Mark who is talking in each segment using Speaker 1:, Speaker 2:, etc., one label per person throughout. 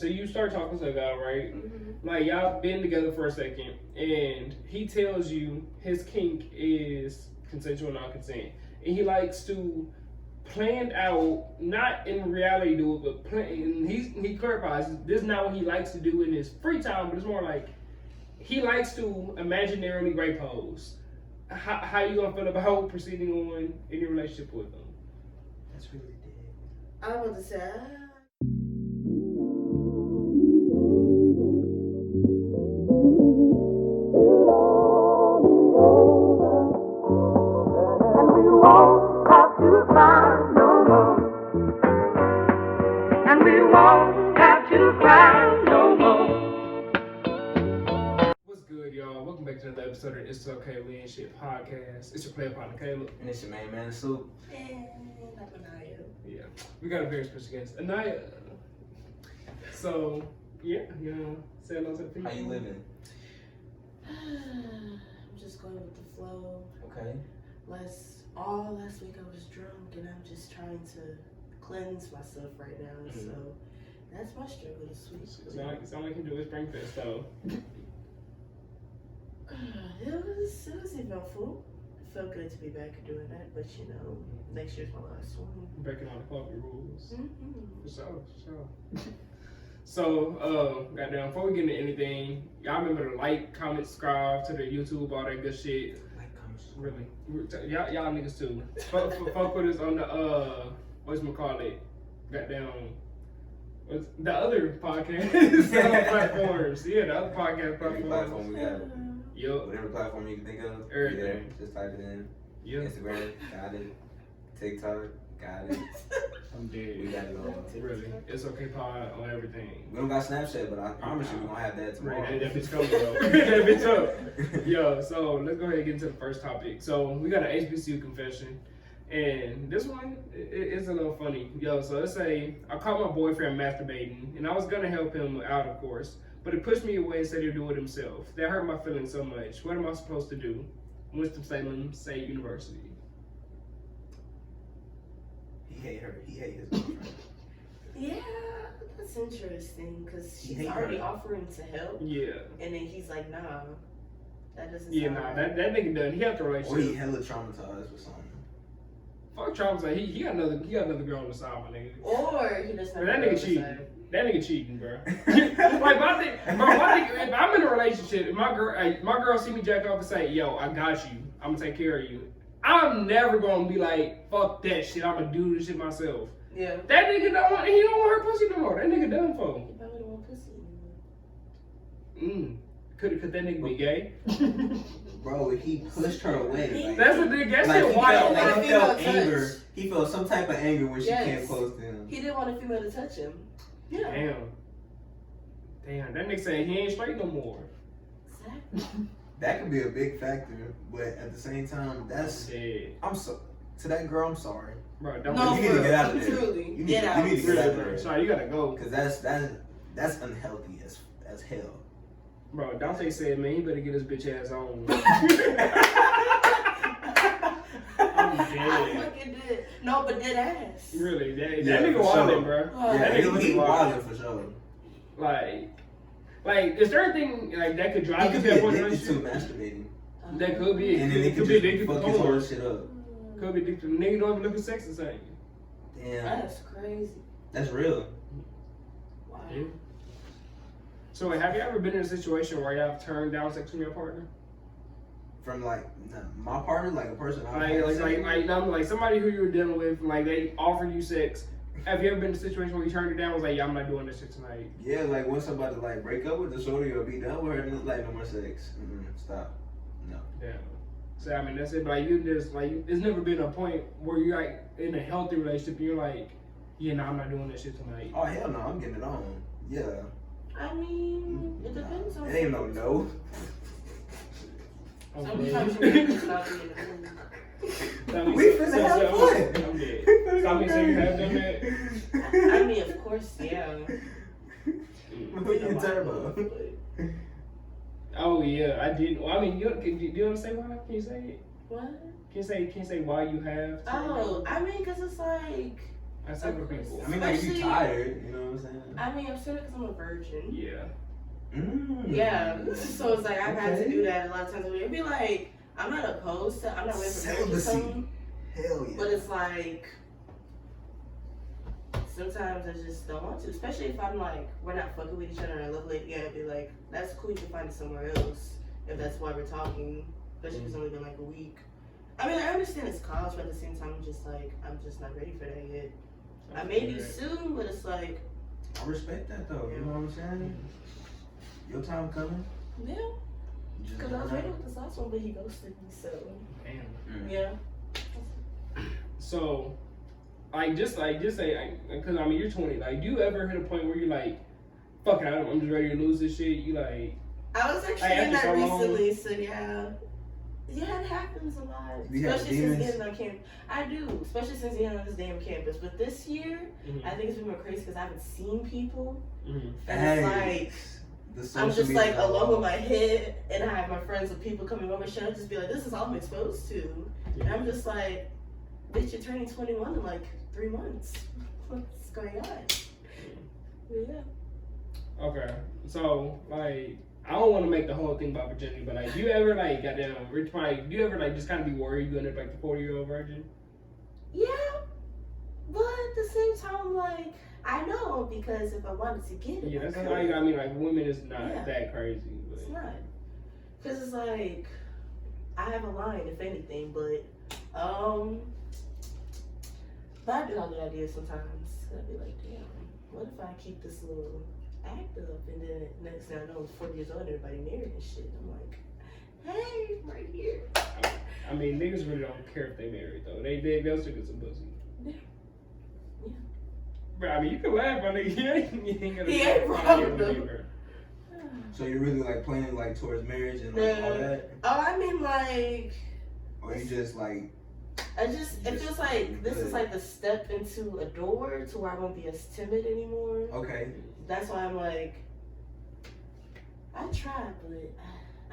Speaker 1: So you start talking to a guy, right?
Speaker 2: Mm-hmm.
Speaker 1: Like y'all been together for a second, and he tells you his kink is consensual non-consent, and he likes to plan out, not in reality do it, but plan. He clarifies this is not what he likes to do in his free time, but it's more like he likes to imaginarily rape hoes. How you gonna feel about proceeding on in your relationship with them?
Speaker 3: That's really dead.
Speaker 2: I want to say,
Speaker 4: And we won't have to cry no more. And we won't have to cry no more.
Speaker 1: What's good, y'all? Welcome back to another episode of It's Okay We Ain't Shit podcast. It's your player partner Caleb.
Speaker 3: And it's your main man, Soup.
Speaker 2: and I'm Aniyah.
Speaker 1: Yeah, we got a very special guest, Aniyah. So yeah, you know, say hello to the people.
Speaker 3: How you living?
Speaker 2: I'm just going with the flow.
Speaker 3: Okay.
Speaker 2: Last week I was drunk and I'm just trying to cleanse myself right now.
Speaker 1: Mm-hmm.
Speaker 2: So that's my struggle this week.
Speaker 1: It sound like you do a spring fest though.
Speaker 2: It was eventful. It felt good to be back doing that, but you know, next year's my last one.
Speaker 1: Breaking all the clubby rules.
Speaker 2: Mm-hmm.
Speaker 1: For sure. So, goddamn, before we get into anything, y'all remember to like, comment, subscribe to the YouTube, all that good shit.
Speaker 3: Like, comments.
Speaker 1: Really. Y'all niggas too. Fuck with us on the, whatchamacallit, goddamn, what's the other podcast platforms. Yeah, the other podcast
Speaker 3: Every platform
Speaker 1: platforms.
Speaker 3: we have.
Speaker 1: Yup.
Speaker 3: Whatever platform you can think of.
Speaker 1: Everything.
Speaker 3: There. Just type it in.
Speaker 1: Yup.
Speaker 3: Instagram, got it. TikTok, got it.
Speaker 1: I'm
Speaker 3: We
Speaker 1: dead.
Speaker 3: got it all.
Speaker 1: Really. It's okay pod on everything.
Speaker 3: We don't got Snapchat, but I promise you we're gonna have that tomorrow.
Speaker 1: Right, that bitch coming though. That bitch up. Yo, so let's go ahead and get into the first topic. So we got an HBCU confession. And this one it's a little funny. Yo, so let's say I caught my boyfriend masturbating, and I was gonna help him out, of course, but he pushed me away and said he'd do it himself. That hurt my feelings so much. What am I supposed to do? Winston-Salem State University.
Speaker 3: He hate her. He hate his girlfriend.
Speaker 2: Yeah, that's interesting because
Speaker 3: He
Speaker 2: she's
Speaker 3: hate
Speaker 2: already
Speaker 3: her.
Speaker 2: offering to help,
Speaker 1: Yeah.
Speaker 2: and then he's like, "Nah, that doesn't."
Speaker 1: Yeah,
Speaker 2: sound
Speaker 1: nah,
Speaker 2: right."
Speaker 1: that nigga done. He had the
Speaker 3: Or he
Speaker 1: relationship.
Speaker 3: hella traumatized with something.
Speaker 1: Fuck Travis, like he got another girl on the side, my nigga.
Speaker 2: Or he doesn't.
Speaker 1: Bro,
Speaker 2: have
Speaker 1: that
Speaker 2: a
Speaker 1: nigga
Speaker 2: girl
Speaker 1: cheating.
Speaker 2: beside him.
Speaker 1: That nigga cheating, bro. Like my thing, if I'm in a relationship, if my girl see me jack off and say, "Yo, I got you. I'm gonna take care of you." I'm never gonna be like, "Fuck that shit. I'm gonna do this shit myself."
Speaker 2: Yeah.
Speaker 1: That nigga don't want. He don't want her pussy no more. That nigga done for.
Speaker 2: He probably don't want pussy anymore.
Speaker 1: Could that nigga be gay?
Speaker 3: Bro, he pushed her away. Like,
Speaker 1: That's a big. That
Speaker 3: like
Speaker 1: shit
Speaker 3: he
Speaker 1: wild.
Speaker 3: felt, like
Speaker 2: bro.
Speaker 3: he felt
Speaker 2: Female
Speaker 3: anger.
Speaker 2: touch.
Speaker 3: He felt some type of anger when she
Speaker 2: Yes.
Speaker 3: came close to him.
Speaker 2: He didn't want a female to touch him. Yeah.
Speaker 1: Damn. That nigga saying he ain't straight no more.
Speaker 2: Exactly.
Speaker 3: That could be a big factor, but at the same time, that's
Speaker 1: Dead.
Speaker 3: I'm so to that girl. I'm sorry,
Speaker 1: Bro, don't
Speaker 2: No,
Speaker 3: you need to
Speaker 2: for
Speaker 3: get out of
Speaker 2: real.
Speaker 3: there.
Speaker 2: Truly.
Speaker 3: You need,
Speaker 2: Get out.
Speaker 3: You need to get out of
Speaker 1: bro.
Speaker 3: there
Speaker 1: Sorry, you gotta go.
Speaker 3: because that's unhealthy as hell.
Speaker 1: Bro, Dante said, man, he better get his bitch ass on. I'm
Speaker 2: I
Speaker 1: dead.
Speaker 2: fucking did. No, but dead ass.
Speaker 1: Really, that
Speaker 3: Yeah,
Speaker 1: nigga
Speaker 3: for
Speaker 1: wildin',
Speaker 3: sure.
Speaker 1: bro.
Speaker 2: Oh,
Speaker 1: That
Speaker 3: Yeah,
Speaker 1: nigga
Speaker 3: he
Speaker 1: wildin'.
Speaker 3: wildin' for sure.
Speaker 1: Like, is there anything like that could
Speaker 3: He
Speaker 1: drive you
Speaker 3: could
Speaker 1: to
Speaker 3: be
Speaker 1: that point in
Speaker 3: addicted to
Speaker 1: relationship?
Speaker 3: masturbating,
Speaker 1: That could be.
Speaker 3: and then it could
Speaker 1: be
Speaker 3: just
Speaker 1: addicted to
Speaker 3: fuck his whole
Speaker 1: porn.
Speaker 3: shit up.
Speaker 1: Could be addicted. Nigga don't even look at sex the same.
Speaker 3: Damn,
Speaker 2: That's crazy.
Speaker 3: that's real.
Speaker 2: Wow.
Speaker 1: Yeah. So, have you ever been in a situation where you have turned down sex from your partner?
Speaker 3: From like my partner, like a person I've had sex with.
Speaker 1: Like somebody who you were dealing with, like they offered you sex. Have you ever been in a situation where you turned it down? Was like, yeah, I'm not doing this shit tonight.
Speaker 3: Yeah, like when somebody like break up with the shorty or be done with her, and it's like no more sex. Stop. No.
Speaker 1: Yeah. So I mean that's it. But like you just like it's never been a point where you're like in a healthy relationship. And you're like, yeah, no, I'm not doing this shit tonight.
Speaker 3: Oh hell no, I'm getting it on. Yeah.
Speaker 2: I mean, it depends on.
Speaker 3: It ain't no.
Speaker 2: Sometimes you need to not be in the mood.
Speaker 3: We finna have fun.
Speaker 1: I'm dead. So I mean, so you have done that?
Speaker 2: I mean, of course, yeah.
Speaker 3: Put your turbo.
Speaker 1: Oh yeah, I did. Well, I mean, do you want to say why? Can you say it?
Speaker 2: What?
Speaker 1: Can you say why you have?
Speaker 2: Oh, I mean, cause it's like.
Speaker 1: I I say for people.
Speaker 3: I mean, like, if you
Speaker 2: Especially-
Speaker 3: tired, you know what I'm saying?
Speaker 2: I mean, I'm saying it because I'm a virgin.
Speaker 1: Yeah.
Speaker 2: Yeah, so it's like I've had to
Speaker 3: Okay.
Speaker 2: do that a lot of times. It'd be like I'm not opposed to. I'm not ready for marriage or
Speaker 3: Celibacy.
Speaker 2: something,
Speaker 3: Hell yeah.
Speaker 2: but it's like sometimes I just don't want to. Especially if I'm like we're not fucking with each other and I love it. Yeah, I'd be like that's cool. You can find it somewhere else if that's why we're talking. Especially if it's only been like a week. I mean, I understand it's college, but at the same time, I'm just not ready for that yet. I may be soon, but it's like
Speaker 3: I respect that though. You know what I'm saying? Your time coming.
Speaker 2: yeah.
Speaker 3: You just
Speaker 2: Because I was
Speaker 3: never
Speaker 2: ready
Speaker 3: know.
Speaker 2: with this last one, but he ghosted me. So
Speaker 1: Damn.
Speaker 2: yeah.
Speaker 1: So, like, just say, because I mean, you're 20. Like, do you ever hit a point where you're like, fuck it, I'm just ready to lose this shit? You like,
Speaker 2: I was actually
Speaker 1: Hey,
Speaker 2: in that
Speaker 1: after so long-
Speaker 2: recently, so yeah. Yeah, it happens a lot.
Speaker 3: You have
Speaker 2: Especially since
Speaker 3: demons?
Speaker 2: getting on campus. I do, especially since getting on this damn campus. But this year, I think it's been more crazy because I haven't seen people. And it's like,
Speaker 3: the
Speaker 2: I'm
Speaker 3: social
Speaker 2: just
Speaker 3: media
Speaker 2: like alone
Speaker 3: love.
Speaker 2: with my head, and I have my friends and people coming over. Should I just be like, this is all I'm exposed to? And I'm just like, bitch, you're turning 21 in like 3 months. What's going on? Yeah.
Speaker 1: Okay, so like, I don't want to make the whole thing about virginity, but like, do you ever like, goddamn, rich Mike, do you ever like just kind of be worried you end up like the 40-year-old virgin?
Speaker 2: Yeah, but at the same time, like, I know because if I wanted to get it,
Speaker 1: Yeah,
Speaker 2: I
Speaker 1: that's
Speaker 2: could.
Speaker 1: how you. I mean, like, women is not
Speaker 2: Yeah.
Speaker 1: that crazy.
Speaker 2: It's
Speaker 1: But.
Speaker 2: not. Because it's like, I have a line, if anything, but I do have the idea sometimes. I'd be like, damn, what if I keep this little act up and then next thing I know, I'm 40 years old and everybody married and shit. I'm like, hey, right here.
Speaker 1: I mean, niggas really don't care if they married though. They'll still get some pussy.
Speaker 2: Yeah. Yeah.
Speaker 1: But I mean, you can laugh, my nigga. You ain't gonna.
Speaker 2: He ain't wrong, though.
Speaker 1: Either.
Speaker 3: So you're really like planning like towards marriage and like all that,
Speaker 2: Oh, I mean, like,
Speaker 3: or you just like
Speaker 2: it feels like this is like the step into a door to where I won't be as timid anymore.
Speaker 3: okay?
Speaker 2: That's why I'm like, I try, but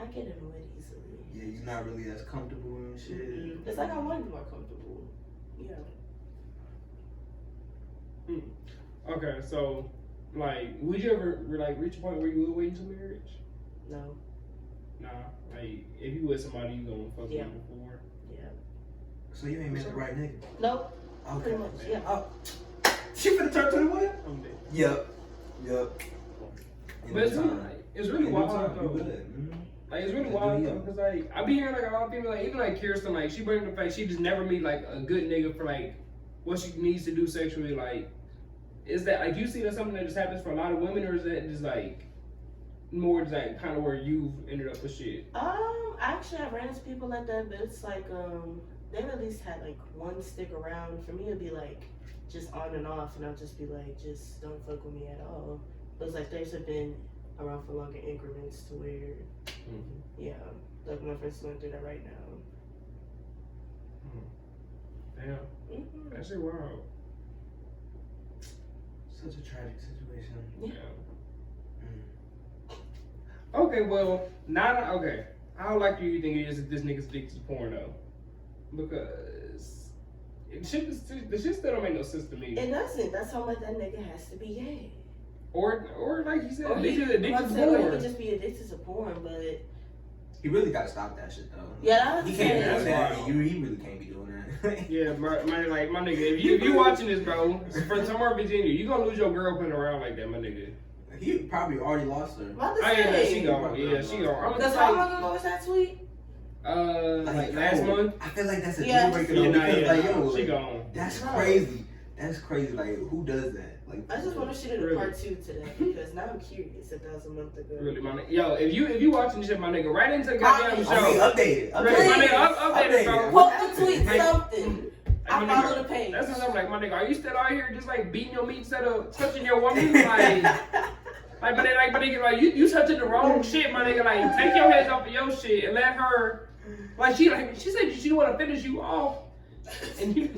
Speaker 2: I get annoyed easily.
Speaker 3: Yeah, you're not really as comfortable and shit.
Speaker 2: Mhm. It's like I want to be more comfortable. Yeah.
Speaker 1: Okay, so like, would you ever like reach a point where you would wait until marriage?
Speaker 2: No.
Speaker 1: Nah, like if you with somebody you gonna fuck
Speaker 2: Yeah.
Speaker 1: with before.
Speaker 2: Yeah.
Speaker 3: So you ain't met the right nigga.
Speaker 2: Nope.
Speaker 3: Okay.
Speaker 2: Pretty much. Yeah.
Speaker 3: Oh, she finna turn 21.
Speaker 1: I'm dead.
Speaker 3: Yep.
Speaker 1: But it's really wild though.
Speaker 3: You good. Mhm.
Speaker 1: Like it's really
Speaker 3: Yeah,
Speaker 1: wild
Speaker 3: do
Speaker 1: though,
Speaker 3: you?
Speaker 1: cause like I be hearing like a lot of people like even like Kirsten like she brings up the fact she just never meet like a good nigga for like what she needs to do sexually. Like, is that like you see that something that just happens for a lot of women, or is that just like more just like kind of where you've ended up with shit?
Speaker 2: Actually, I've ran into people like that, but it's like they've at least had like one stick around. For me, it'd be like just on and off, and I'll just be like, just don't fuck with me at all. But it's like theirs have been around for longer increments to where, yeah, like my friend's going through that right now.
Speaker 1: Damn,
Speaker 2: Mm-hmm.
Speaker 1: that shit wild.
Speaker 3: Such a tragic situation.
Speaker 2: Yeah.
Speaker 1: Okay, well, okay. How likely do you think it is that this nigga's addicted to porn though? Because the shit still don't make no sense to me.
Speaker 2: It doesn't. That's how much that nigga has to be gay.
Speaker 1: Or like you said,
Speaker 2: Or he,
Speaker 1: addicted to
Speaker 2: or he
Speaker 1: porn.
Speaker 2: could just be addicted to porn, but
Speaker 3: He really gotta stop that shit though.
Speaker 2: yeah,
Speaker 3: He
Speaker 2: that's
Speaker 3: can't be
Speaker 1: That's
Speaker 3: doing that.
Speaker 1: wild.
Speaker 3: He really can't be doing that.
Speaker 1: Yeah, my nigga, if you watching this, bro, from somewhere in Virginia, you gonna lose your girlfriend around like that, my nigga.
Speaker 3: He probably already lost her.
Speaker 2: about to
Speaker 1: Oh yeah,
Speaker 2: say.
Speaker 1: she gone. Yeah, she gone.
Speaker 2: Because how long ago was that tweet?
Speaker 1: Like last month.
Speaker 3: I feel like that's a
Speaker 2: Yeah.
Speaker 3: deal breaker
Speaker 1: Yeah,
Speaker 3: though,
Speaker 1: nah,
Speaker 3: because
Speaker 1: yeah,
Speaker 3: like
Speaker 1: nah,
Speaker 3: yo,
Speaker 1: she
Speaker 3: like,
Speaker 1: gone.
Speaker 3: that's
Speaker 2: No.
Speaker 3: crazy. That's crazy. Like who does that? Like
Speaker 2: I just want to shoot it
Speaker 1: Really?
Speaker 2: a part 2 to that because now I'm curious if that was a month ago.
Speaker 1: Really, my nigga. Yo, if you watching this shit, my nigga, right into the goddamn show.
Speaker 3: Okay, update it.
Speaker 1: Right, my nigga, update it, bro.
Speaker 2: Quote the tweet,
Speaker 1: Like-
Speaker 2: something. I
Speaker 1: my
Speaker 2: follow
Speaker 1: nigga,
Speaker 2: the page.
Speaker 1: That's what I'm like, my nigga. Are you still out here just like beating your meat instead of touching your woman? Like, my nigga, like you touching the wrong shit, my nigga. Like, take your hands off of your shit and let her. Like she said she want to finish you off, and you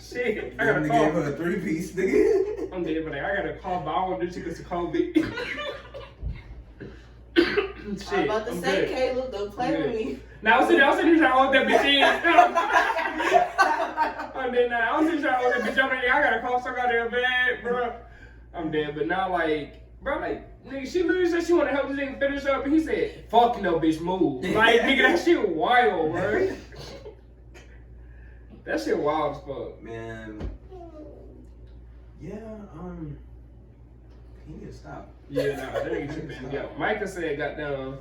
Speaker 1: shit. I
Speaker 3: Them
Speaker 1: gotta
Speaker 3: nigga gave
Speaker 1: call.
Speaker 3: her a 3-piece, nigga.
Speaker 1: I'm dead, but like, I gotta call Bow on this shit because to call me. Shit,
Speaker 2: I'm about to
Speaker 1: I'm
Speaker 2: say,
Speaker 1: good.
Speaker 2: Caleb, don't play
Speaker 1: I'm
Speaker 2: with
Speaker 1: good.
Speaker 2: me.
Speaker 1: Now I'm sitting here trying to hold that bitch in. I'm dead now. I'm just trying to hold that bitch on there. I gotta call so goddamn bad, bro. I'm dead, but now like, bro, like, nigga, she literally said she wanna help this nigga finish up, and he said, "Fuck no, bitch, move." Like, nigga, that shit wild, bro. That shit wild as fuck.
Speaker 3: Man. Yeah, he need to stop.
Speaker 1: Yeah, nah, that nigga tripping. Yo, Micah said, goddamn,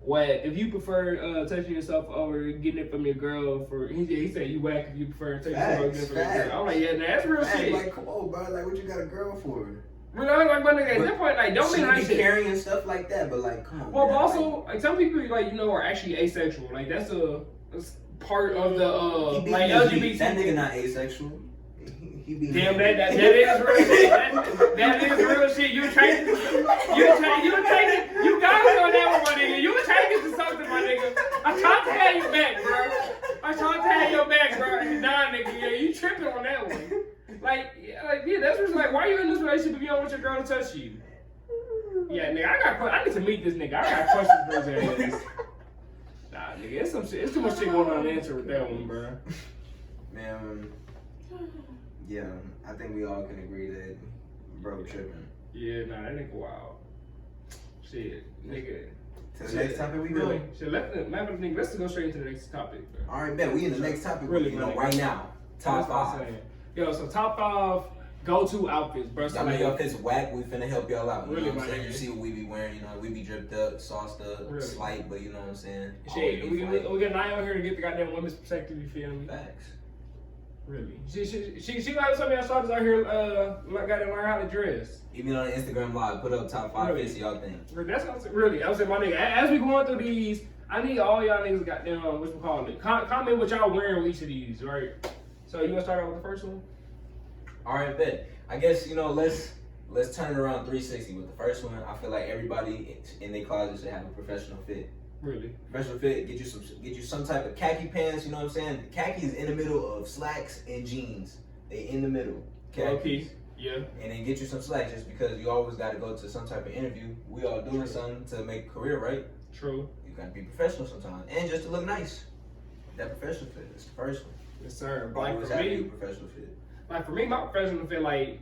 Speaker 1: whack. If you prefer touching yourself over getting it from your girl for, he said you whack if you prefer touching yourself over getting it from your girl. I'm like, yeah, nah, that's real shit.
Speaker 3: Like, come on, bro. Like, what you got a girl for?
Speaker 1: Really, like, my nigga, at that point, like, don't mean like shit.
Speaker 3: Carrying stuff like that, but like, come on.
Speaker 1: Well,
Speaker 3: man,
Speaker 1: but also, like, some people, like, you know, are actually asexual. Like, that's part of the, like, LGBT.
Speaker 3: That nigga not asexual. He be
Speaker 1: damn, that is real shit. That is real shit. You gotta go there with my nigga. You take it to something, my nigga. I tried to have you back, bro. Nah, nigga, yeah, you tripping on that one. Like, yeah, that's just like, why you in this relationship if you don't want your girl to touch you? Yeah, nigga, I need to meet this nigga. I got questions for his ass. Nah, nigga, it's some shit. It's too much shit going on unanswered with that one, bro.
Speaker 3: Man, yeah, I think we all can agree that bro tripping.
Speaker 1: Yeah, nah, that nigga wild. Shit, nigga.
Speaker 3: To the next topic we go.
Speaker 1: Really? Shit, let's go straight into the next topic, bro.
Speaker 3: All right, bet we in the next topic.
Speaker 1: Really,
Speaker 3: you know, right now. Top 5.
Speaker 1: Yo, so top 5 go-to outfits, bro. So
Speaker 3: y'all
Speaker 1: like,
Speaker 3: make y'all fits whack. We finna help y'all out. You
Speaker 1: really,
Speaker 3: know what I'm saying?
Speaker 1: nigga.
Speaker 3: You see what we be wearing. You know, we be dripped up, sauced up,
Speaker 1: Really?
Speaker 3: slight, but you know what I'm saying.
Speaker 1: Shit, we got an eye on here to get the goddamn women's perspective. You feel me?
Speaker 3: Facts.
Speaker 1: Really? She got some of y'all starters out here, got to learn how to dress.
Speaker 3: Even on the Instagram live, put up top 5
Speaker 1: Really?
Speaker 3: fits y'all think.
Speaker 1: That's what I'm saying. Really, I was saying, my nigga, as we going through these, I need all y'all niggas goddamn, what you call it? Comment what y'all wearing with each of these, right? So you wanna start out with the first one?
Speaker 3: All right, bet. I guess you know let's turn it around 360 with the first one. I feel like everybody in their closet should have a professional fit.
Speaker 1: Really?
Speaker 3: Professional fit. Get you some type of khaki pants. You know what I'm saying? Khaki is in the middle of slacks and jeans. They in the middle.
Speaker 1: Okay. Yeah.
Speaker 3: And then get you some slacks just because you always got to go to some type of interview. We all doing something to make a career, right?
Speaker 1: True.
Speaker 3: You got to be professional sometimes and just to look nice. That professional fit is the first one.
Speaker 1: Yes, sir.
Speaker 3: Like
Speaker 1: Like
Speaker 3: for
Speaker 1: for me,
Speaker 3: professional fit.
Speaker 1: like for me, my professional fit, like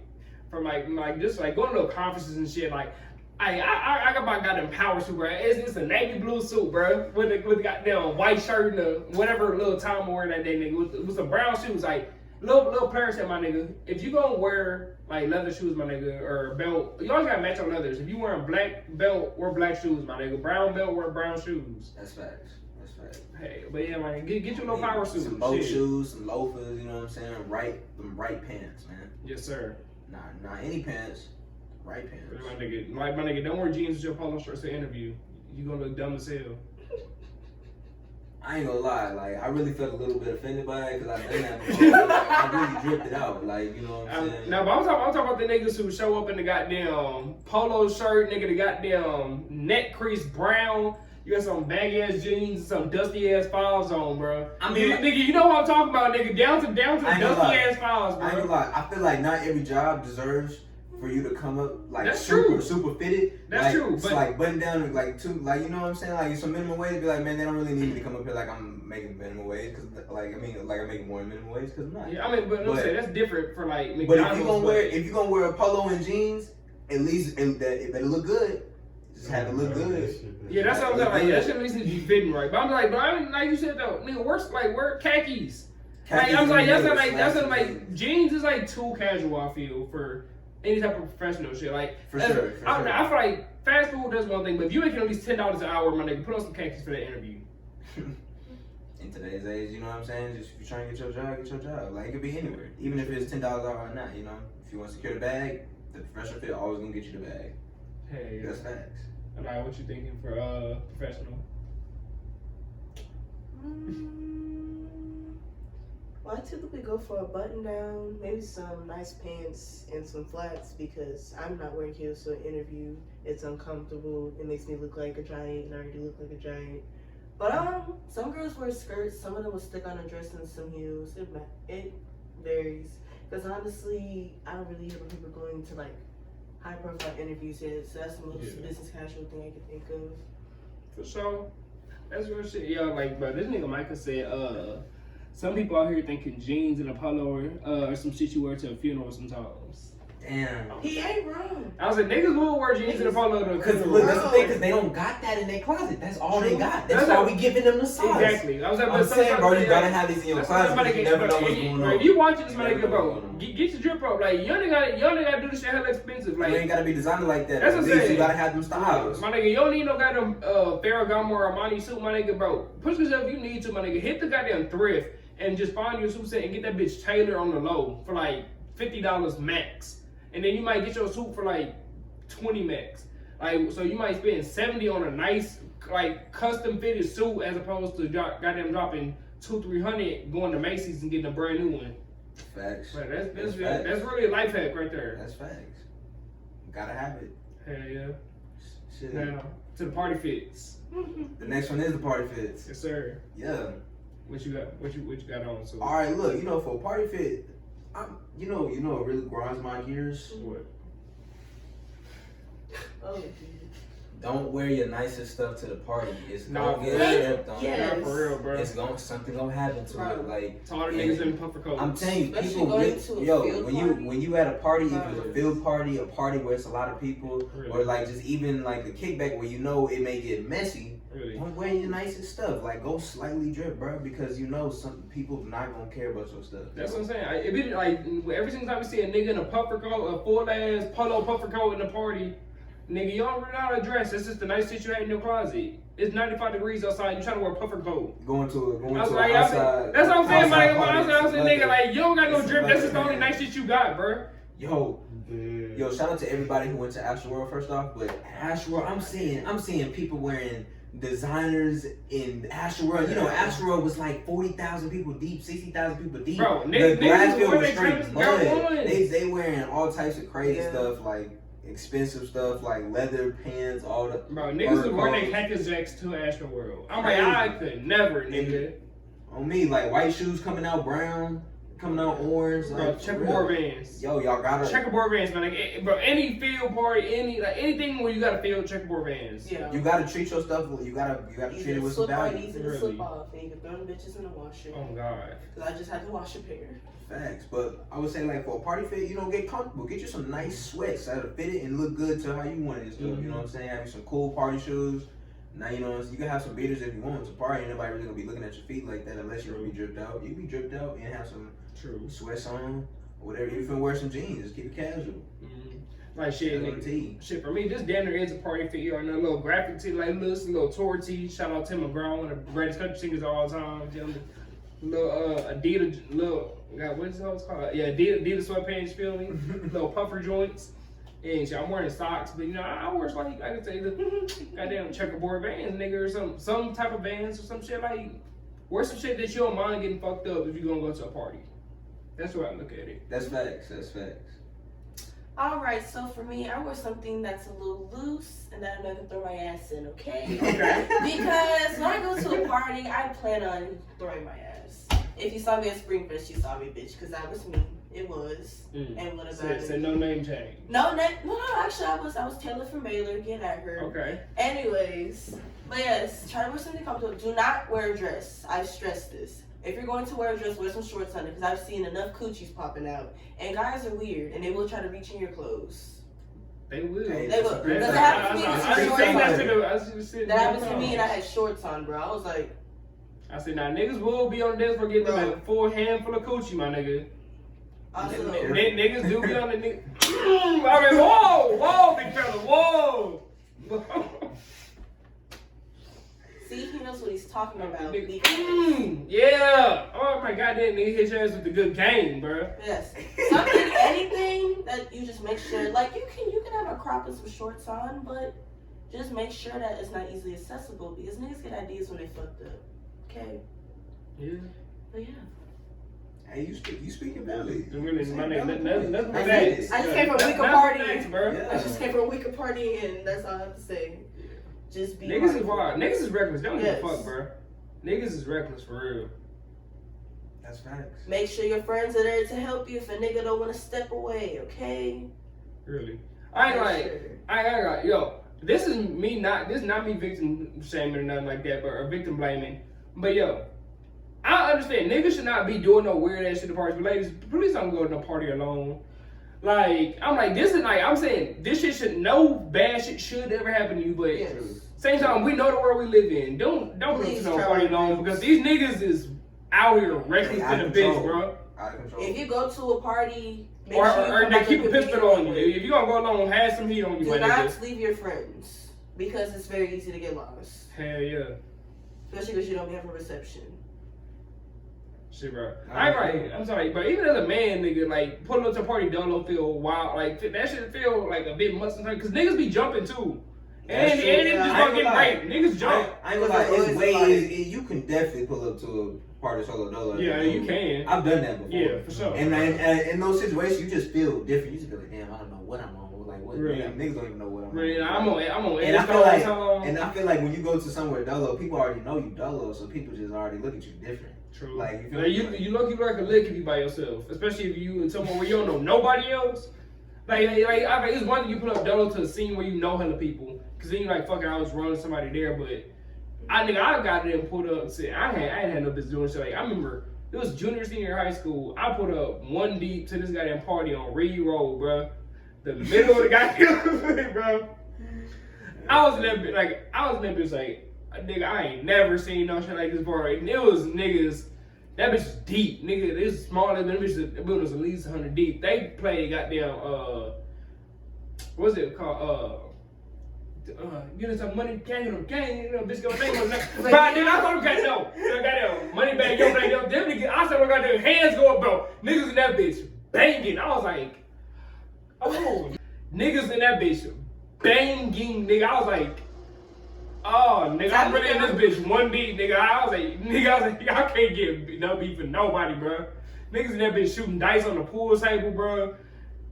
Speaker 1: from like just like going to conferences and shit, like I got my goddamn power suit, bro. It's a navy blue suit, bro, with the goddamn white shirt and the whatever little time I'm wearing that day, nigga, with some brown shoes, like little players said, my nigga. If you gonna wear like leather shoes, my nigga, or a belt, you always gotta match on leathers. If you wearing black belt, wear black shoes, my nigga. Brown belt, wear brown shoes.
Speaker 3: That's facts.
Speaker 1: Hey, but yeah, man, get your little power suit.
Speaker 3: Some boat shoes, some loafers, you know what I'm saying? Them right pants, man.
Speaker 1: Yes, sir.
Speaker 3: Not any pants, right pants.
Speaker 1: My nigga, don't wear jeans with your polo shirts to interview. You gonna look dumb as hell.
Speaker 3: I ain't gonna lie, like I really felt a little bit offended by that because I've done that before. Like, I really dripped it out, like you know what I'm saying.
Speaker 1: Now, but I'm talking about the niggas who show up in the goddamn polo shirt, nigga, the goddamn neck crease brown. You got some baggy ass jeans, some dusty ass files on, bro. I mean, nigga, you know what I'm talking about, nigga. Down to dusty ass files, bro.
Speaker 3: I ain't gonna lie. I feel like not every job deserves for you to come up like
Speaker 1: that's
Speaker 3: super fitted.
Speaker 1: That's
Speaker 3: like,
Speaker 1: true.
Speaker 3: It's
Speaker 1: but
Speaker 3: like button down, like you know what I'm saying? Like some minimum wage. Be like, man, they don't really need me to come up here like I'm making minimum wage because I'm making more than minimum wage because I'm not.
Speaker 1: Yeah, I mean, but I'm saying that's different for like McDonald's.
Speaker 3: But if you gonna wear a polo and jeans, at least it better look good. Just have it look good.
Speaker 1: Yeah, that's what I'm saying. Like, that shit at least be fitting right. But I'm like, bro, I mean, like you said though, nigga, wear khakis. Like I'm like, that's not like jeans is like too casual. I feel for any type of professional shit. Like
Speaker 3: for sure.
Speaker 1: I feel like fast food does one thing, but if you making at least $10 an hour, my nigga, put on some khakis for that interview.
Speaker 3: In today's age, you know what I'm saying? Just if you're trying to get your job. Like it could be anywhere, even if it's $10 an hour or not. You know, if you want to secure the bag, the professional fit always gonna get you the bag.
Speaker 1: Hey,
Speaker 3: that's facts.
Speaker 1: Alright, what you thinking for professional?
Speaker 2: Well, I typically go for a button down, maybe some nice pants and some flats because I'm not wearing heels, so an interview, it's uncomfortable. It makes me look like a giant, and I already look like a giant. But some girls wear skirts. Some of them will stick on a dress and some heels. It varies. Because honestly, I don't really hear of people going to like high profile interviews yet, so that's the most business casual thing I can think of.
Speaker 1: For sure. That's real shit. Yo, like, bro, this nigga Micah said, Some people out here thinking jeans and a polo or some shit you wear to a funeral sometimes.
Speaker 3: Damn.
Speaker 2: He ain't wrong.
Speaker 1: I was like, niggas will wear jeans and a polo to a
Speaker 3: Because
Speaker 1: funeral.
Speaker 3: look, that's the thing, because they don't got that in their closet. That's all they got. That's why we giving them the sauce.
Speaker 1: Exactly. I was like,
Speaker 3: I'm saying, bro, you gotta have these in your
Speaker 1: that's
Speaker 3: closet.
Speaker 1: somebody
Speaker 3: You
Speaker 1: get-
Speaker 3: never know what's going
Speaker 1: bro,
Speaker 3: on.
Speaker 1: If you watching this,
Speaker 3: You
Speaker 1: my
Speaker 3: never
Speaker 1: nigga,
Speaker 3: know
Speaker 1: bro,
Speaker 3: what's going on.
Speaker 1: get your drip up. Like, you only gotta do this shit hella expensive.
Speaker 3: You
Speaker 1: Like,
Speaker 3: ain't gotta be designed like that.
Speaker 1: That's
Speaker 3: At
Speaker 1: what I'm
Speaker 3: least
Speaker 1: saying.
Speaker 3: you gotta have them styles.
Speaker 1: my nigga, you don't need no goddamn Ferragamo or Armani suit, my nigga, bro. Push yourself if you need to, my nigga. Hit the goddamn thrift and just find your suit set and get that bitch tailored on the low for like $50 max. And then you might get your suit for like 20 max. Like, so you might spend 70 on a nice, like, custom fitted suit as opposed to goddamn dropping 200-300 going to Macy's and getting a brand new one.
Speaker 3: Facts.
Speaker 1: Right, that's
Speaker 3: facts.
Speaker 1: really a life hack right there.
Speaker 3: That's facts. Gotta have it.
Speaker 1: Hell yeah.
Speaker 3: Shit.
Speaker 1: Now, to the party fits.
Speaker 3: The next one is the party fits.
Speaker 1: Yes, sir.
Speaker 3: Yeah.
Speaker 1: What you got? What you got on? So
Speaker 3: All right, look, for a party fit, you know, what really grinds my gears.
Speaker 1: what?
Speaker 2: Oh, dude.
Speaker 3: Don't wear your nicest stuff to the party. It's
Speaker 1: Nah,
Speaker 3: gonna get
Speaker 1: for real.
Speaker 3: stepped on.
Speaker 2: Yes.
Speaker 1: Not for real, bro.
Speaker 3: It's something gonna happen to
Speaker 2: Bro.
Speaker 3: it. Like,
Speaker 1: To all the
Speaker 3: and
Speaker 1: niggas in puffer coats.
Speaker 3: I'm telling you,
Speaker 2: Especially
Speaker 3: people
Speaker 2: going
Speaker 3: get
Speaker 2: to a
Speaker 3: yo
Speaker 2: field
Speaker 3: when
Speaker 2: party.
Speaker 3: you at a party, if it's a
Speaker 2: Bro.
Speaker 3: field party, a party where it's a lot of people,
Speaker 1: Really?
Speaker 3: or like just even like a kickback where you know it may get messy.
Speaker 1: Really.
Speaker 3: Don't wear your nicest stuff. Like, go slightly drip, bro, because you know some people not gonna care about your stuff.
Speaker 1: That's what I'm saying. It be like every single time we see a nigga in a puffer coat, a full ass polo puffer coat in the party, nigga, you don't really know how to dress. That's just the nice shit you had in your closet. It's 95 degrees outside. You trying to wear a puffer coat.
Speaker 3: Going to
Speaker 1: I was
Speaker 3: an
Speaker 1: like,
Speaker 3: outside.
Speaker 1: that's what I'm saying,
Speaker 3: outside
Speaker 1: man.
Speaker 3: party,
Speaker 1: I was saying, nigga,
Speaker 3: nothing.
Speaker 1: like, you don't got no
Speaker 3: It's
Speaker 1: drip. That's just the
Speaker 3: nothing.
Speaker 1: only nice shit you got, bro.
Speaker 3: Yo, shout out to everybody who went to Astroworld first off, but Astroworld, I'm seeing people wearing designers in Astroworld. You know, Astroworld was like 40,000 people deep, 60,000 people deep.
Speaker 1: Bro,
Speaker 3: the
Speaker 1: niggas
Speaker 3: grass field
Speaker 1: wear
Speaker 3: was
Speaker 1: their
Speaker 3: straight
Speaker 1: Travis Scott
Speaker 3: mud.
Speaker 1: ones.
Speaker 3: They wearing all types of crazy
Speaker 2: Yeah.
Speaker 3: stuff, like expensive stuff, like leather pants, all the.
Speaker 1: Bro, niggas was wearing their
Speaker 3: coats.
Speaker 1: Cactus Jacks to Astro World. I'm like,
Speaker 3: Crazy.
Speaker 1: I could never, nigga.
Speaker 3: On me, like white shoes coming out brown, coming out orange.
Speaker 1: Bro,
Speaker 3: Like,
Speaker 1: checkerboard
Speaker 3: real.
Speaker 1: Vans.
Speaker 3: Yo, y'all gotta.
Speaker 1: Checkerboard Vans, man. Like, bro, any field party, anything where you gotta field checkerboard Vans.
Speaker 2: Yeah.
Speaker 3: You gotta treat your stuff. You gotta treat it with some
Speaker 2: slip on,
Speaker 3: value.
Speaker 2: easy to
Speaker 1: Really.
Speaker 2: slip off, and you can throw them bitches in the washer.
Speaker 1: Oh God.
Speaker 2: Cause I just had to wash a pair.
Speaker 3: Facts, but I would say like for a party fit, get comfortable. Get you some nice sweats that'll fit it and look good to how you want it and stuff. You know what I'm saying? Have you some cool party shoes. Now you can have some beaters if you want. It's a party, ain't nobody really gonna be looking at your feet like that unless you're gonna be dripped out. You can be dripped out and have some
Speaker 1: True.
Speaker 3: sweats on or whatever. You can wear some jeans. Just keep it casual.
Speaker 1: Like shit,
Speaker 3: Little
Speaker 1: nigga.
Speaker 3: tee.
Speaker 1: Shit for me, this damn near is a party fit. You know, a little graphic tee, like little tour tee. Shout out Tim McGraw, one of the greatest country singers of all time. Little Adidas, God, what is those called? Yeah, Adidas sweatpants, feel me? Little puffer joints. And shit, I'm wearing socks, but I wear like I can say the goddamn checkerboard Vans, nigga, or some type of Vans or some shit like. Wear some shit that you don't mind getting fucked up if you gonna go to a party. That's the way I look at it.
Speaker 3: That's facts. That's facts.
Speaker 2: Alright, so for me, I wear something that's a little loose and that I can throw my ass in, okay?
Speaker 1: Okay.
Speaker 2: Because when I go to a party, I plan on throwing my ass. If you saw me at Springfest, you saw me, bitch, because that was me. It was. And what about it?
Speaker 1: Said no name change.
Speaker 2: No, actually, I was Taylor from Baylor. Get at her.
Speaker 1: Okay.
Speaker 2: Anyways, but yes, try to wear something comfortable. Do not wear a dress. I stress this. If you're going to wear a dress, wear some shorts under, because I've seen enough coochies popping out. And guys are weird, and they will try to reach in your clothes.
Speaker 1: They will.
Speaker 3: Hey,
Speaker 2: They will. Because that happened to me with some shorts on. That happened to me, and I had shorts on, bro. I was like,
Speaker 1: I said, now niggas will be on the dance floor getting
Speaker 2: Bro.
Speaker 1: like a full handful of coochie, my nigga.
Speaker 2: also,
Speaker 1: Niggas do be on the nigga. I mean, whoa, big fella, whoa.
Speaker 2: see, he knows what he's talking about.
Speaker 1: Yeah. Oh my god, that nigga hit your ass with the good game, bro.
Speaker 2: Yes. Something, anything that you just make sure, like you can have a crop and some shorts on, but just make sure that it's not easily accessible because niggas get ideas when they fucked up. Okay.
Speaker 1: Yeah.
Speaker 2: But yeah.
Speaker 3: Hey, you speaking valid.
Speaker 1: Really, my nigga, that's
Speaker 3: I
Speaker 1: facts.
Speaker 2: I just came from a week of
Speaker 1: That's
Speaker 2: party.
Speaker 1: facts, bro.
Speaker 3: Yeah.
Speaker 2: I just came from a week of partying, and that's all I have to say. Just be
Speaker 1: Niggas is
Speaker 2: mindful.
Speaker 1: wild. Niggas is reckless. They don't give a
Speaker 2: Yes.
Speaker 1: fuck, bro. Niggas is reckless for real.
Speaker 3: That's facts.
Speaker 2: Make sure your friends are there to help you if a nigga don't want to step away, okay?
Speaker 1: Really. I ain't like, yo, this is me not me victim shaming or nothing like that, but or victim blaming. But yo, I understand niggas should not be doing no weird ass shit at parties, but ladies, please don't go to no party alone. Like, I'm like, this is like, I'm saying, this shit should, no bad shit should ever happen to you, but same time, we know the world we live in. Don't go to no party alone, because these niggas is out here reckless than a bitch, bro.
Speaker 3: Out of control.
Speaker 2: If you go to a party, make
Speaker 1: Or
Speaker 2: sure you
Speaker 1: they keep a pistol on you. If you gonna go alone, have some heat on you.
Speaker 2: Do not leave your friends, because it's very easy to get lost.
Speaker 1: Hell yeah.
Speaker 2: Especially because you don't have a reception.
Speaker 1: Shit, bro. I'm sorry, but even as a man, nigga, like, pulling up to a party don't feel wild. Like, that shit feel like a bit much sometimes, because niggas be jumping too. And it just gonna get raped. Niggas jump.
Speaker 3: I ain't gonna lie, it's ways, you can definitely pull up to a party solo dolo.
Speaker 1: Yeah, you can.
Speaker 3: I've done that before.
Speaker 1: Yeah, for sure.
Speaker 3: And in those situations, you just feel different. You just be like, damn, I don't know what I'm on. Like, what?
Speaker 1: Really?
Speaker 3: Niggas don't even know what I'm on.
Speaker 1: Really, I'm on.
Speaker 3: And I feel like when you go to somewhere dolo, people already know you dolo, so people just already look at you different.
Speaker 1: True.
Speaker 3: Like,
Speaker 1: you look like a lick if you by yourself, especially if you in somewhere where you don't know nobody else. Like it's one thing you put up dolo to a scene where you know hella people, cause then you like fucking I was running somebody there, but I got it and pulled up. I ain't had no business doing shit. Like I remember it was junior senior high school. I put up one deep to this goddamn party on Reed Road, bro. The middle of the goddamn bro. I was in that bitch like, nigga, I ain't never seen no shit like this before. And it was niggas, that bitch was deep. Nigga, this small, that bitch, the building was at least 100 deep. They played goddamn, what's it called? Get us some money, gang, you know, bitch, go name on that. But nigga, I thought we got goddamn money bag, yo, like, yo, them niggas, I said we got their hands going, bro. Niggas in that bitch banging. I was like, oh, niggas in that bitch banging, nigga. I was like, oh, nigga, I'm really in this bitch one deep, nigga. I was like, I can't get no beef with nobody, bro. Niggas in that bitch shooting dice on the pool table, bro.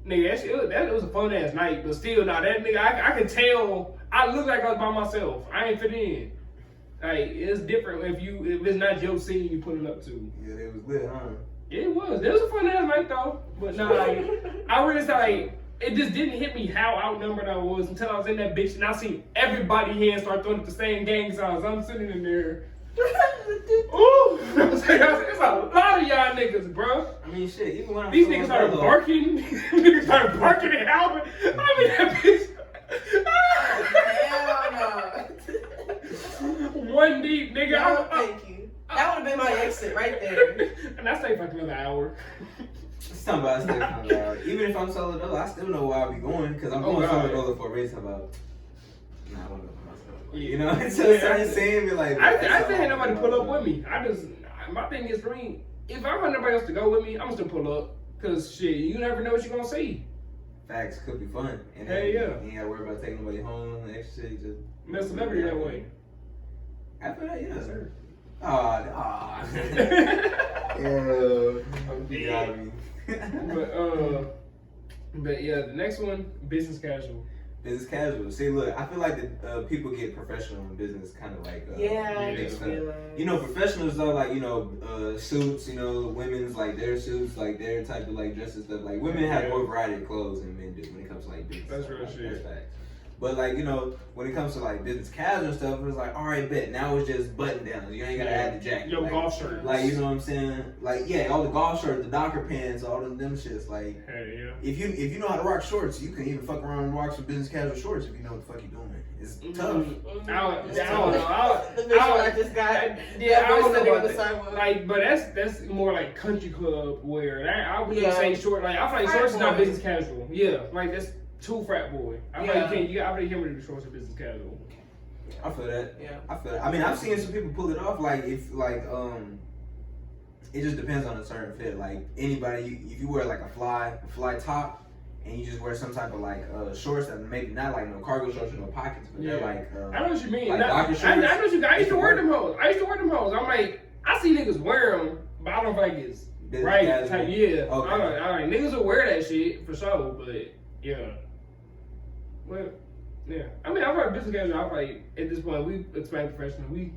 Speaker 1: Nigga, that was a fun ass night, but still, nah, that nigga, I can tell, I look like I was by myself. I ain't fit in. Like, it's different if it's not your scene you put it up to.
Speaker 3: Yeah, it was lit, huh?
Speaker 1: Yeah, it was. It was a fun ass night though, but nah, like, I really like. It just didn't hit me how outnumbered I was until I was in that bitch and I seen everybody hands start throwing up the same gang signs. I'm sitting in there. Ooh, it's a lot of y'all niggas, bro.
Speaker 3: I mean, shit, even when
Speaker 1: these niggas started barking. Niggas started barking and howling. I mean, that bitch.
Speaker 2: Hell no.
Speaker 1: One deep, nigga.
Speaker 2: No, thank you. That would have been my exit right there.
Speaker 1: And I stayed for like another hour.
Speaker 3: Something about staying for another hour. Even if I'm solo dolo, I still know where I'll be going because I'm going solo dolo for a reason about. Nah, I want to go for myself. You know, it's just saying me like.
Speaker 1: I still had nobody pull up with me. My thing is for me, if I want nobody else to go with me, I'm still pull up. Cause shit, you never know what you're gonna see.
Speaker 3: Facts could be fun. And
Speaker 1: hell yeah.
Speaker 3: You ain't gotta worry about taking nobody home and extra shit. Just
Speaker 1: met celebrity that way.
Speaker 3: After that, yeah.
Speaker 1: Yes, sir.
Speaker 3: Yeah. You got me.
Speaker 1: But yeah, the next one, business casual.
Speaker 3: Business casual. See, look, I feel like the people get professional in business kind of like mixed up. You know, professionals though, like, you know, suits, you know, women's like their suits, like their type of like dress and stuff. Like women have more variety of clothes than men do when it comes to like business.
Speaker 1: That's real shit.
Speaker 3: That's facts. But like, you know, when it comes to like business casual stuff, it's like, all right, bet now it's just button downs. You ain't gotta add the jacket.
Speaker 1: Yo,
Speaker 3: like,
Speaker 1: golf shirts.
Speaker 3: Like, you know what I'm saying? Like, yeah, all the golf shirts, the Docker pants, all them shits. Like,
Speaker 1: hey, yeah.
Speaker 3: if you know how to rock shorts, you can even fuck around and rock some business casual shorts if you know what the fuck you're doing. It's tough.
Speaker 1: I don't know.
Speaker 2: I just got.
Speaker 1: Yeah, I don't know about
Speaker 2: the
Speaker 1: that.
Speaker 2: sidewalk.
Speaker 1: Like, but that's more like country club wear. I wouldn't say short. Like, I feel like shorts is not business casual. Yeah, like that's too frat boy. I feel like you can't really do shorts or business casual.
Speaker 3: I feel that.
Speaker 2: Yeah.
Speaker 3: I feel that. I mean, I've seen some people pull it off. Like if it just depends on a certain fit. Like anybody, if you wear like a fly top, and you just wear some type of like shorts that maybe not like no cargo shorts with no pockets, but they're like.
Speaker 1: I know what you mean.
Speaker 3: Like
Speaker 1: I know what you got. I used to wear them hoes. I'm like, I see niggas wear them, but I don't think it's right. Type, yeah. Okay. All right. Niggas will wear that shit for sure, but yeah. Well, yeah. I mean, I've heard business casual. I feel like at this point we expect professional. I feel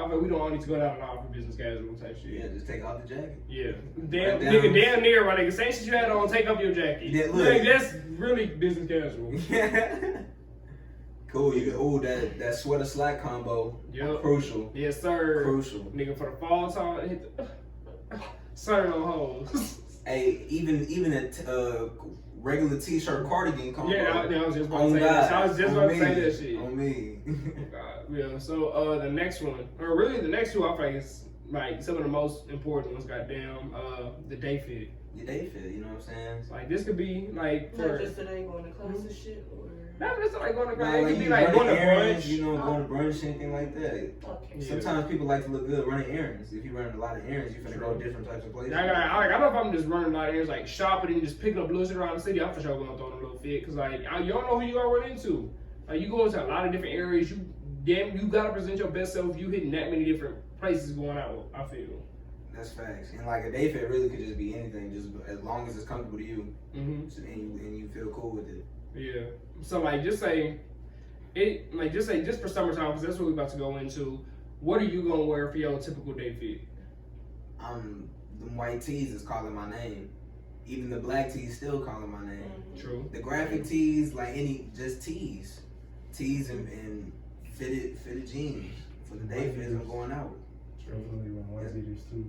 Speaker 1: like we don't all need to go down and out for business casual type shit.
Speaker 3: Yeah, just take off the jacket.
Speaker 1: Yeah. Damn near, my nigga. Same shit you had on, take off your jacket.
Speaker 3: Yeah,
Speaker 1: look. Like, that's really business casual.
Speaker 3: Cool. You get that sweater slack combo.
Speaker 1: Yep.
Speaker 3: Crucial.
Speaker 1: Yes, sir.
Speaker 3: Crucial.
Speaker 1: Nigga, for the fall time, hit the certain hoes.
Speaker 3: Hey, even a regular t-shirt cardigan combo.
Speaker 1: Yeah, I was just about to
Speaker 3: On
Speaker 1: say
Speaker 3: God.
Speaker 1: that. I was just
Speaker 3: On
Speaker 1: about to
Speaker 3: me.
Speaker 1: say that shit.
Speaker 3: On me.
Speaker 1: Oh, God. Yeah. So the next one, or really the next two, I think is like some of the most important ones. Goddamn, the day fit.
Speaker 3: Your day fit, you know what I'm saying?
Speaker 1: Like this could be like
Speaker 2: Not
Speaker 1: for
Speaker 2: just today going to class and shit, or
Speaker 1: not just like going to
Speaker 3: Nah,
Speaker 1: it
Speaker 3: like
Speaker 1: could be
Speaker 3: you
Speaker 1: like going
Speaker 3: running
Speaker 1: to
Speaker 3: errands,
Speaker 1: brunch.
Speaker 3: you know, going to brunch, anything like that.
Speaker 2: okay.
Speaker 1: Yeah.
Speaker 3: Sometimes people like to look good running errands. If you run a lot of errands, you're gonna go to different types of places.
Speaker 1: I don't know if I'm just running out of here, like shopping and just picking up little shit around the city. I'm for sure gonna throw in a little fit because like you don't know who you gonna run into. Like you go into a lot of different areas. You gotta present your best self. You hitting that many different places going out. I feel.
Speaker 3: That's facts. And like a day fit really could just be anything, just as long as it's comfortable to you, and you feel cool with it.
Speaker 1: Yeah. So like just say it like just for summertime because that's what we're about to go into. What are you gonna wear for your typical day fit?
Speaker 3: Them white tees is calling my name. Even the black tees still calling my name.
Speaker 1: True.
Speaker 3: The graphic tees, like just tees and fitted jeans for the day fits. I'm going out.
Speaker 5: Definitely run white beaters too.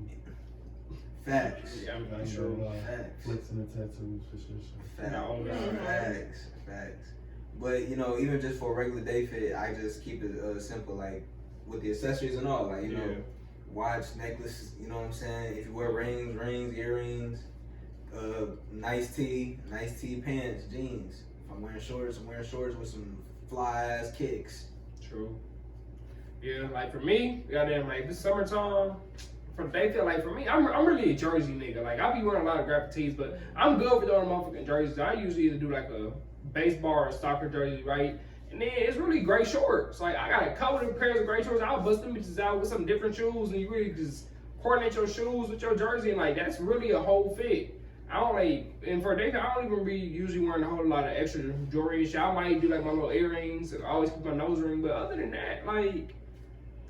Speaker 3: Facts.
Speaker 1: Yeah, I'm
Speaker 5: I
Speaker 1: sure.
Speaker 5: know,
Speaker 3: Facts.
Speaker 5: flicks and the tattoos for sure.
Speaker 3: Facts.
Speaker 1: No, no.
Speaker 3: Facts. But you know, even just for a regular day fit, I just keep it simple, like with the accessories and all, like you know, watch, necklace. You know what I'm saying? If you wear rings, earrings, nice tee pants, jeans. If I'm wearing shorts with some fly ass kicks.
Speaker 1: True. Yeah, like for me, goddamn, like this summertime, for the day fit, like for me, I'm really a jersey nigga. Like I be wearing a lot of graphic tees, but I'm good with throwing motherfucking jerseys. I usually either do like a baseball or a soccer jersey, right? And then it's really great shorts. Like I got a couple of pairs of great shorts. I'll bust them bitches out with some different shoes, and you really just coordinate your shoes with your jersey, and like that's really a whole fit. I don't like, and for a day, I don't even be usually wearing a whole lot of extra jewelry and shit. I might do like my little earrings, and I always keep my nose ring, but other than that, like,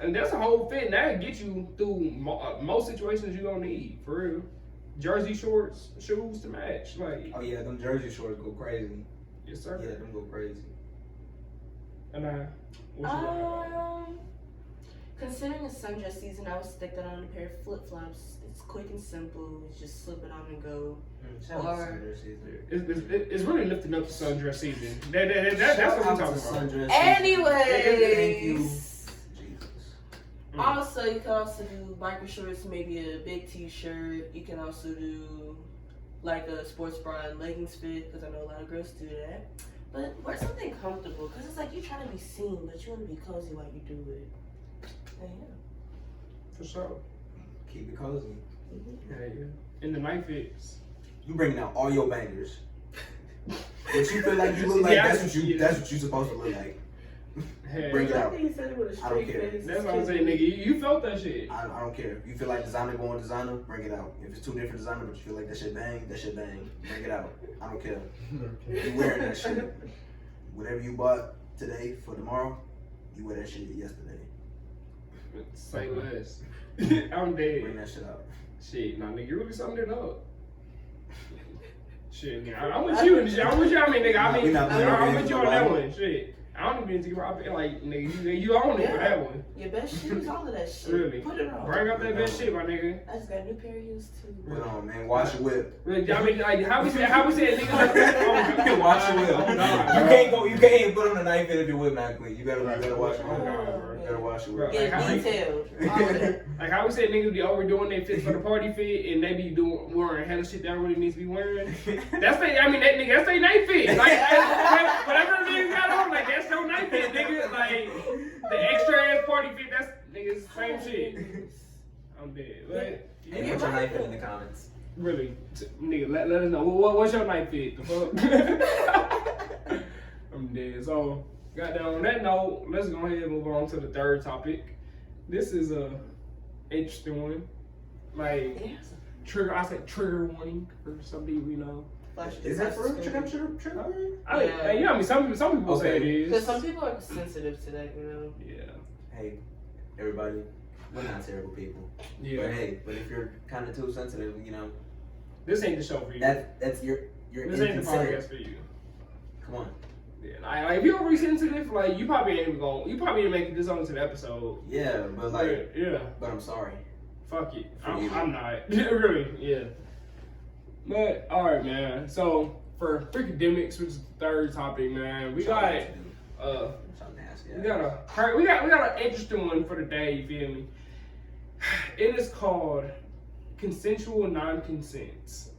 Speaker 1: and that's a whole fit, and that'll get you through most situations you gonna need, for real. Jersey shorts, shoes to match, like.
Speaker 3: Oh yeah, them jersey shorts go crazy.
Speaker 1: Yes, sir.
Speaker 3: Yeah, them go crazy.
Speaker 1: And what you got?
Speaker 2: Considering it's sundress season, I would stick that on a pair of flip flops. It's quick and simple. You just slip it on and go.
Speaker 3: Shout out to sundress season.
Speaker 1: It's really lifting up the sundress season. That's what we're talking about.
Speaker 3: Sundress season.
Speaker 2: Anyways.
Speaker 3: Thank you, Jesus.
Speaker 2: Also, you can also do biker shorts, maybe a big t-shirt. You can also do like a sports bra and leggings fit, because I know a lot of girls do that. But wear something comfortable, because it's like you're trying to be seen, but you want to be cozy while you do it. And yeah.
Speaker 1: For sure.
Speaker 3: Keep it cozy.
Speaker 1: Yeah. And the night fits.
Speaker 3: You bringing out all your bangers. What you feel like you look like, that's what you supposed to look like.
Speaker 1: Hey,
Speaker 3: Bring it
Speaker 2: I
Speaker 3: out.
Speaker 2: think you said it with a
Speaker 3: I don't
Speaker 2: straight
Speaker 3: care.
Speaker 2: face.
Speaker 1: that's what I'm saying, nigga. You felt that shit.
Speaker 3: I don't care. If you feel like designer going designer, bring it out. If it's two different designers, but you feel like that shit bang. Bring it out. I don't care.
Speaker 5: Okay.
Speaker 3: You wearing that shit. Whatever you bought today for tomorrow, you wear that shit yesterday.
Speaker 1: Say less. I'm
Speaker 3: Bring
Speaker 1: dead.
Speaker 3: that shit out.
Speaker 1: Shit, nah, nigga, you really summed it up. Shit, nigga, I'm with you. I'm with you. I mean, nigga, I'm with you on that one. Shit. I don't even think about it. Like, nigga, you own it for that one.
Speaker 2: Your best shoes, all of that shit.
Speaker 1: Really.
Speaker 2: Put it on.
Speaker 1: Bring out that best shit, my nigga.
Speaker 2: I just got a new pair of heels too.
Speaker 3: Put on, man. Wash your whip.
Speaker 1: Really, I mean, like, how we said niggas.
Speaker 3: Wash your whip.
Speaker 1: Oh, nah,
Speaker 3: You can't even put on a knife if your whip not clean. You gotta wash your
Speaker 1: Oh,
Speaker 3: whip.
Speaker 1: God, bro.
Speaker 3: You gotta wash your whip.
Speaker 1: Bro.
Speaker 2: Get
Speaker 1: Like, how we-
Speaker 2: detailed. All of that.
Speaker 1: Like how we said niggas be overdoing their fits for the party fit and they be wearing hella shit that really needs to be wearing. That's their night fit. Like whatever niggas got on, like that's your night fit, nigga. Like the extra ass party fit, that's niggas same shit. I'm dead. Like,
Speaker 3: Hey, put your knife in the comments.
Speaker 1: really, nigga, let us know. What's your night fit? The fuck? I'm dead. So, goddamn, on that note, let's go ahead and move on to the third topic. This is a interesting one. Like, I said trigger warning for some people, you know.
Speaker 3: Is that for real? Trigger?
Speaker 1: Hey, you know, I mean, some people say it is.
Speaker 2: Because some people are sensitive to that, you know.
Speaker 1: Yeah.
Speaker 3: Hey, everybody, we're not terrible people.
Speaker 1: Yeah.
Speaker 3: But hey, if you're kind of too sensitive, you know,
Speaker 1: This ain't the show for you.
Speaker 3: that's you're
Speaker 1: This ain't the
Speaker 3: inconsiderate.
Speaker 1: podcast for you.
Speaker 3: Come on,
Speaker 1: Yeah, like if you're overly sensitive, like you probably ain't even going. You probably didn't make it this only to the episode.
Speaker 3: Yeah, but like,
Speaker 1: yeah.
Speaker 3: but I'm sorry.
Speaker 1: Fuck it.
Speaker 3: For you.
Speaker 1: I'm not. Really, yeah. But alright, man. So for freakademics, which is the third topic, man, we got we got an interesting one for the day, you feel me? It is called consensual non-consents.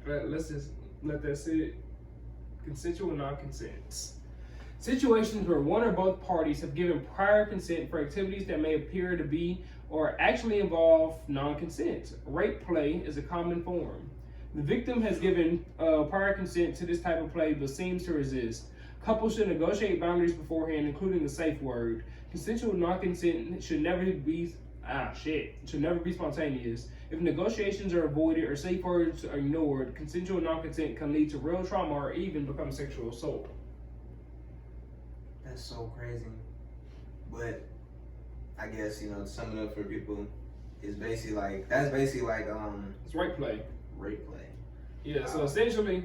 Speaker 1: Let's just let that sit. Consensual non-consents. Situations where one or both parties have given prior consent for activities that may appear to be or actually involve non-consent. Rape play is a common form. The victim has given prior consent to this type of play but seems to resist. Couples should negotiate boundaries beforehand, including a safe word. Consensual non-consent should never be spontaneous. If negotiations are avoided or safe words are ignored, consensual non-consent can lead to real trauma or even become sexual assault.
Speaker 3: That's so crazy. But I guess, summing up for people is basically like
Speaker 1: It's rape play.
Speaker 3: Rape play.
Speaker 1: Yeah, so essentially,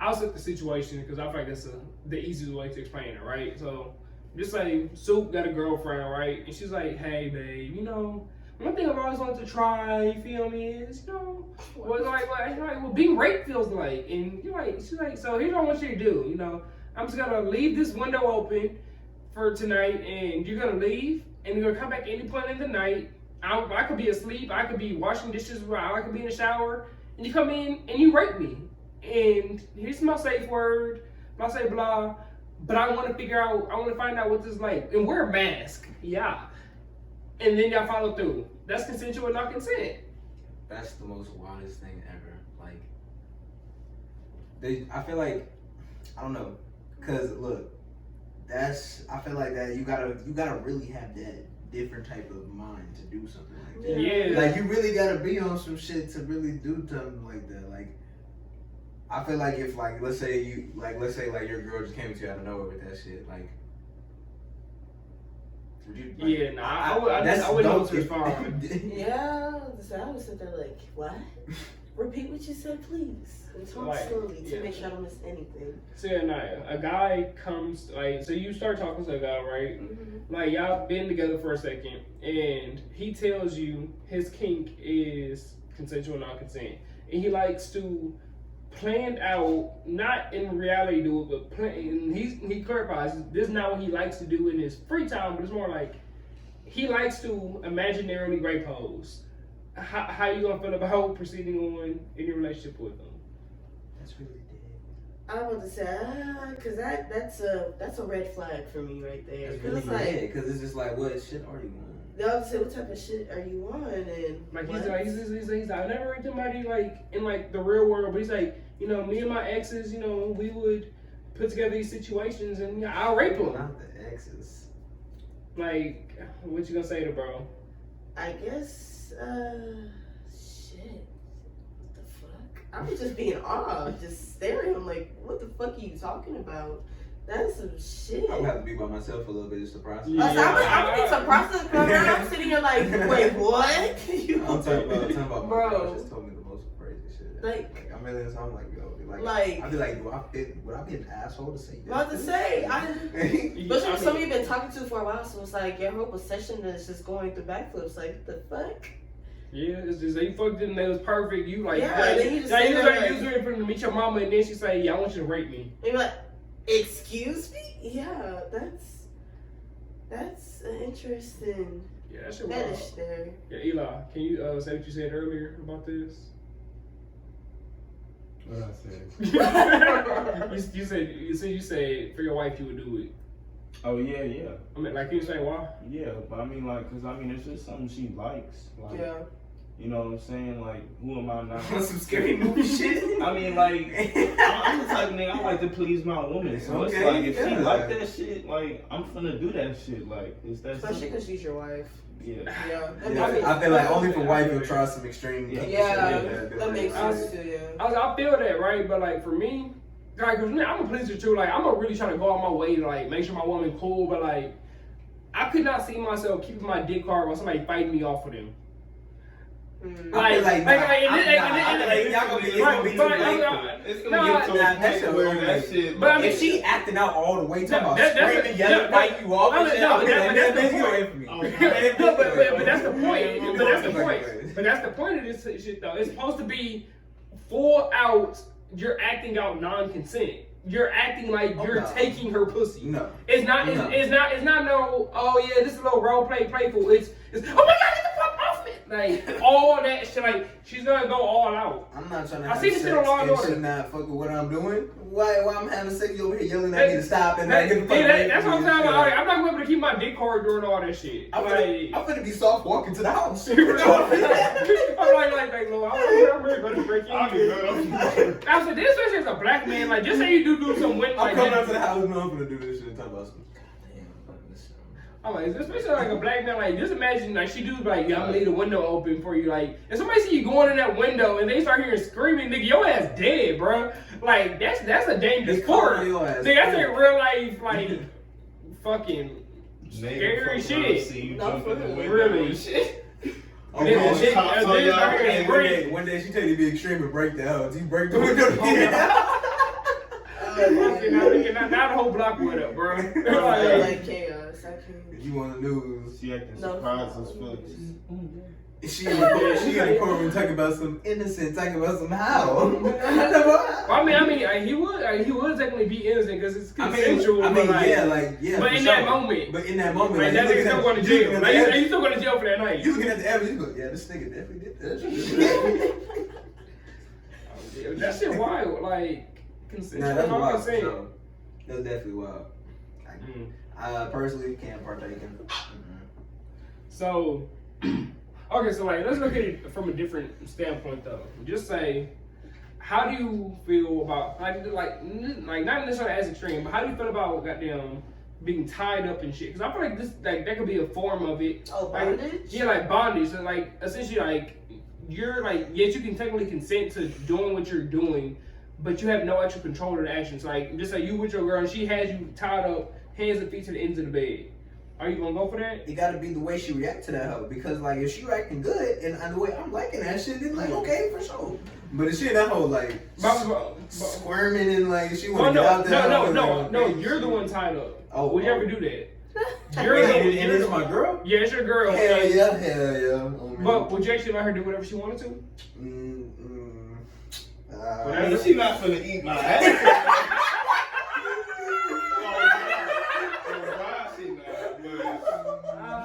Speaker 1: I'll set the situation because I feel like that's the easiest way to explain it, right? So just say Soup got a girlfriend, right? And she's like, hey, babe, one thing I've always wanted to try, you feel me, is, what being raped feels like. And she's like, so here's what I want you to do, I'm just gonna leave this window open for tonight and you're gonna leave and you're gonna come back any point in the night. I could be asleep, I could be washing dishes, I could be in the shower, and you come in and you rape me. And here's my safe word, blah, say blah, but I want to find out what this is like. And wear a mask, yeah. And then y'all follow through. That's consensual not consent.
Speaker 3: That's the most wildest thing ever. Like, I feel like, I don't know, cause look, I feel like that you gotta really have that different type of mind to do something like that.
Speaker 1: Yeah.
Speaker 3: Like you really gotta be on some shit to really do something like that. Like, I feel like if let's say your girl just came to you out of nowhere with that shit, like.
Speaker 1: I wouldn't know what to respond.
Speaker 2: Yeah, so I would sit there like, what? Repeat what you said, please. And talk slowly to make sure I don't miss anything.
Speaker 1: So a guy comes, so you start talking to a guy, right?
Speaker 2: Mm-hmm.
Speaker 1: Like, y'all been together for a second, and he tells you his kink is consensual non-consent. And he likes to plan out, not in reality do it, but plan. He clarifies, this is not what he likes to do in his free time, but it's more like he likes to imaginarily rape hoes. How you gonna feel about proceeding on in your relationship with them?
Speaker 3: That's really dead.
Speaker 2: I was about to say, because that's a red flag for me right there.
Speaker 3: That's really dead, because it's just like, what shit are you on?
Speaker 2: They always say, what type of shit are you on? And
Speaker 1: like he's like, I never raped somebody in the real world, but he's like, me and my exes, we would put together these situations and I'll rape them.
Speaker 3: Not the exes.
Speaker 1: Like, what you gonna say to bro?
Speaker 2: I guess, shit. What the fuck? I was just being off, just staring at him like, what the fuck are you talking about? That's some shit.
Speaker 3: I would have to be by myself for a little bit just to process.
Speaker 2: Yeah. I would need some process going on. I'm sitting here like, wait, what?
Speaker 3: I'm talking about my
Speaker 2: bro.
Speaker 3: girl just told me the most crazy shit.
Speaker 2: Like
Speaker 3: I'm really I'm like, yo,
Speaker 2: like
Speaker 3: I'd be like, would I be an asshole to say that?
Speaker 2: I was to say, especially with somebody you've been talking to for a while, so it's like your whole possession is just going through backflips. Like, the fuck?
Speaker 1: Yeah, it's just you fucked it and it was perfect. You
Speaker 2: then you just
Speaker 1: ready for to meet your mama and then she say, yeah, I want you to rape me.
Speaker 2: And you're like, excuse me? Yeah, that's an interesting fetish there.
Speaker 1: Yeah, Eli, can you say what you said earlier about this?
Speaker 5: What I said?
Speaker 1: you said for your wife you would do it.
Speaker 5: Oh yeah.
Speaker 1: I mean, can you say why?
Speaker 5: Yeah, but I mean, cause it's just something she likes. Like,
Speaker 2: yeah.
Speaker 5: You know what I'm saying? Like, who am I not?
Speaker 3: Some scary movie shit.
Speaker 5: I mean, I'm the type of nigga, I like to please my woman. So it's like, if she like that shit, I'm finna do that shit. Like, is that
Speaker 2: especially because she's your wife.
Speaker 5: Yeah.
Speaker 3: I feel like only for wife you'll try some extreme.
Speaker 2: That makes sense too. Yeah.
Speaker 1: I feel that, right? But for me, cause I'm a pleaser too. I'm gonna really try to go out my way to make sure my woman cool. But I could not see myself keeping my dick hard while somebody fighting me off with him.
Speaker 3: I feel like, y'all gonna be too late.
Speaker 5: It's gonna get to a point where that shit.
Speaker 1: But I mean,
Speaker 3: if she acting out all the way, talking about
Speaker 1: that's
Speaker 3: screaming, yelling, fight you off and shit, that's the point.
Speaker 1: But that's the point. But that's the point of this shit, though. It's supposed to be full out. You're acting out non-consent. You're acting like you're taking her pussy.
Speaker 3: No,
Speaker 1: it's not. It's not. No. Oh yeah, this is a little role playful. It's. Oh my god, get the fuck off me! Like all that shit. Like she's gonna go all out.
Speaker 3: I'm not trying to.
Speaker 1: I see this shit on Law and Order.
Speaker 3: She's not fucking what I'm doing. Why I'm having sex? You over here yelling at me to stop and like.
Speaker 1: That's what I'm saying. Like, I'm not gonna be able to keep my dick hard during all that shit.
Speaker 3: I'm gonna be soft walking to the house.
Speaker 1: I'm like, Lord, I'm really gonna break in. I said, this especially as a black man, like, just say you do some win.
Speaker 3: I'm coming up to the house and I'm gonna do this shit and talk about some.
Speaker 1: I'm like, especially like a black man, like, just imagine, like, she do, like, yeah, I'm gonna leave the window open for you, like, if somebody see you going in that window and they start hearing screaming, nigga, your ass dead, bro. Like, that's a dangerous sport. Nigga, that's a real life, like, fucking scary shit.
Speaker 2: No, for real.
Speaker 1: Really.
Speaker 3: One day she tell you to be extreme and break the house. You break the window to get out.
Speaker 1: Now the whole block went up, bro.
Speaker 2: Like chaos. I can't.
Speaker 3: You on the news?
Speaker 5: She acting surprised as fuck.
Speaker 3: She in the courtroom talking about some innocent, talking about some how.
Speaker 1: I mean, he would technically be innocent because it's consensual.
Speaker 3: I mean, yeah.
Speaker 1: But in that moment,
Speaker 3: like
Speaker 1: that nigga still going to jail. Like, you still going to jail for that night.
Speaker 3: You looking at the evidence, you go, yeah, this nigga definitely did that.
Speaker 1: That shit wild, like consensual.
Speaker 3: That's wild.
Speaker 1: So,
Speaker 3: that's definitely wild. I personally can't partake in it.
Speaker 1: So, okay, so like let's look at it from a different standpoint though. Just say, how do you feel about like not necessarily as extreme, but how do you feel about goddamn being tied up and shit? Because I feel like this that could be a form of it.
Speaker 2: Oh, bondage?
Speaker 1: Like, yeah, like bondage. So like essentially like you're like yes, you can technically consent to doing what you're doing, but you have no actual control of the actions. Like just say you with your girl and she has you tied up, hands and feet to the ends of the bed. Are you gonna go for that?
Speaker 3: It gotta be the way she react to that hoe. Because like if she acting good and the way I'm liking that shit, then like okay for sure. But if she that hoe like squirming and like she wanna get out there.
Speaker 1: No, you're the one tied up.
Speaker 3: Oh,
Speaker 1: would you ever do that?
Speaker 3: And it's my girl?
Speaker 1: Yeah, it's your girl.
Speaker 3: Hell yeah.
Speaker 1: But would you actually let her do whatever she wanted to?
Speaker 5: She not finna eat my ass.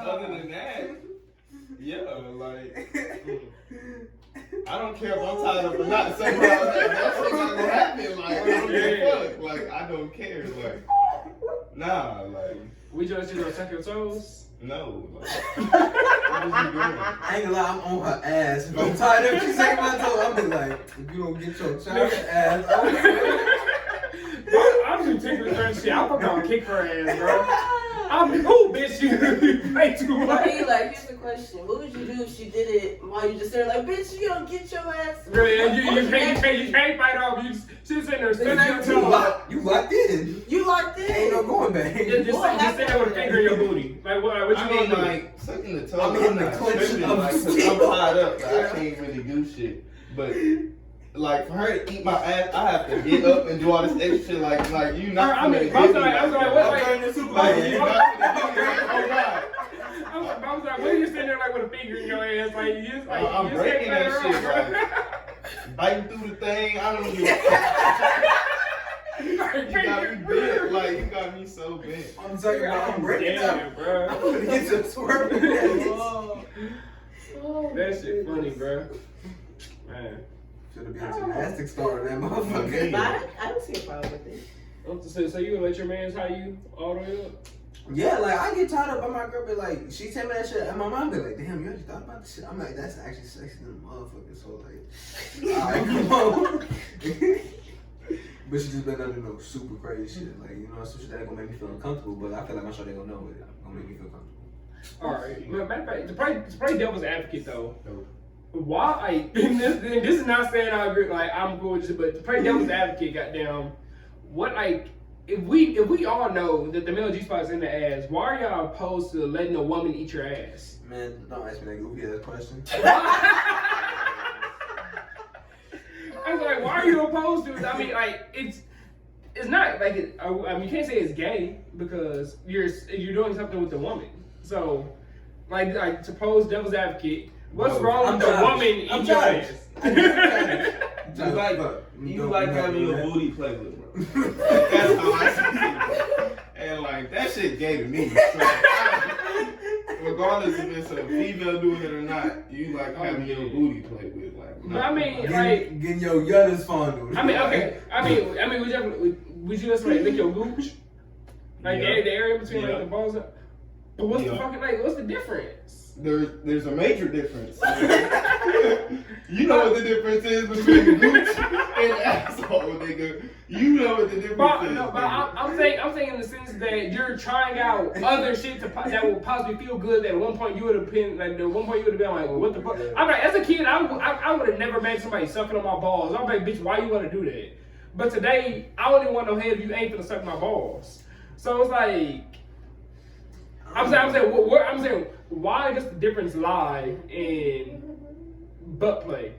Speaker 5: Other than that, yeah, like I don't care if I'm tied up or not. Somehow that's what's gonna happen. Like I don't give a fuck. Like I don't care. Like nah. Like
Speaker 1: we just gonna tuck your toes.
Speaker 5: No. Like, what is you doing?
Speaker 3: I ain't gonna lie, I'm on her ass. If I'm tied up, she's saying my toe. I'll be like, if you don't get your child ass
Speaker 1: I'm just taking her shit. I'm gonna kick her ass, bro. I'm cool, bitch. You play too much.
Speaker 2: I mean, like, here's the question: what would you do if she did it while you just there, like, bitch, you don't get your ass?
Speaker 1: Really? You can't fight off. You she's sitting there,
Speaker 3: you locked in.
Speaker 2: You locked in.
Speaker 3: Ain't no going back.
Speaker 1: Just sit there with a finger in your booty. Like what you
Speaker 5: gonna do? Like sucking the toe. I'm not tripping, like, cause I'm tied up. Like, I can't really do shit. But like for her to eat my ass, I have to get up and do all this extra shit. Like you not.
Speaker 1: I was like, what are you sitting there like with a finger in your ass? Like you just like
Speaker 5: I'm breaking that shit. Like biting through the thing. I don't know. You got me bent. Like you got me so bent.
Speaker 3: I'm talking about I'm breaking up,
Speaker 1: bro.
Speaker 3: I'm gonna get some swerving.
Speaker 1: That shit funny, bro. Man.
Speaker 3: Should have been a gymnastics star in that motherfucker.
Speaker 2: I don't see a problem with it.
Speaker 1: So you would let your man tie you all the way up?
Speaker 3: Yeah, like I get tied up by my girl, but like she tell me that shit, and my mom be like, "Damn, you actually thought about this shit?" I'm like, "That's actually sexy than a motherfucker." So like, alright, come on. But she just been under no super crazy shit, like you know, some shit that gonna make me feel uncomfortable. But I feel like I'm sure they gonna know it. Gonna make me feel comfortable.
Speaker 1: All right. Matter of fact, to play devil's advocate though. Why? This is not saying I agree. Like I'm cool with it, but to play devil's advocate, goddamn, what like. If we all know that the male G-spot is in the ass, why are y'all opposed to letting a woman eat your ass?
Speaker 3: Man, don't ask me that goofy ass question.
Speaker 1: why are you opposed to it? I mean, like it's not like I mean, you can't say it's gay because you're doing something with the woman. So, like suppose devil's advocate, what's wrong with the woman in your ass?
Speaker 5: You like having your booty played with, bro. That's how I see it. And like that shit gay to me. So, regardless if it's a female doing it or not, you like having your booty played with. Like,
Speaker 1: I mean, like
Speaker 3: getting your youngest fondled.
Speaker 1: I mean, okay. I mean, would you just like lick your gooch? Like the area between like the balls? But what's the fucking like? What's the difference?
Speaker 5: There's a major difference. You know what the difference is between the gooch and asshole, nigga. You know what the difference is.
Speaker 1: No, but I'm saying in the sense that you're trying out other shit that will possibly feel good. That at one point you would have been like, at one point you would have been like, what the fuck? I'm like, as a kid, I would have never met somebody sucking on my balls. I'm like, bitch, why you want to do that? But today, I don't even want no head if you ain't gonna suck my balls. So it's like, I'm saying, why does the difference lie in butt play?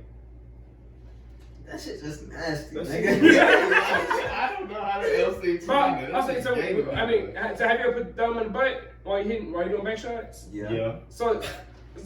Speaker 3: That shit just nasty.
Speaker 5: I don't know how else to explain it.
Speaker 1: So have you ever put the thumb in the butt while you doing back shots?
Speaker 3: Yeah.
Speaker 1: So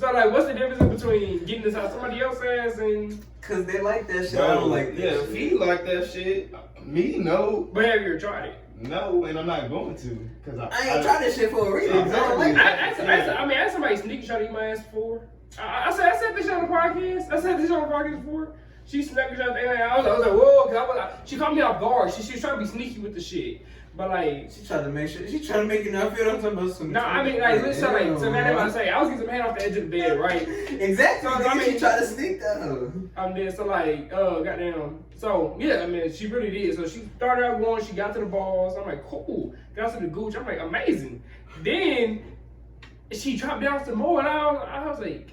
Speaker 1: like, what's the difference between getting this out somebody else's ass and?
Speaker 3: Cause they like that shit.
Speaker 5: Bro,
Speaker 3: I don't like that.
Speaker 5: Yeah, if he like that shit, me no.
Speaker 1: But have you ever tried it?
Speaker 5: No, and I'm not going to. Cause
Speaker 3: I ain't tried this shit for a reason.
Speaker 5: Exactly.
Speaker 1: I had somebody sneaky try to eat my ass before. I said this shit on the podcast. Before. She snuck it out there. I was like, whoa, cause she caught me off guard. She was trying to be sneaky with the shit. But like,
Speaker 3: she tried to make you not feel I'm talking about some.
Speaker 1: No, I mean like, listen, like, so man, I say I was getting some hand off the edge of the bed, right?
Speaker 3: Exactly.
Speaker 1: So, I mean,
Speaker 3: she tried to sneak though.
Speaker 1: I'm there, so like, goddamn. So yeah, I mean, she really did. So she started out going, she got to the balls. I'm like, cool. Got to the gooch. I'm like, amazing. Then she dropped down some more, and I was like,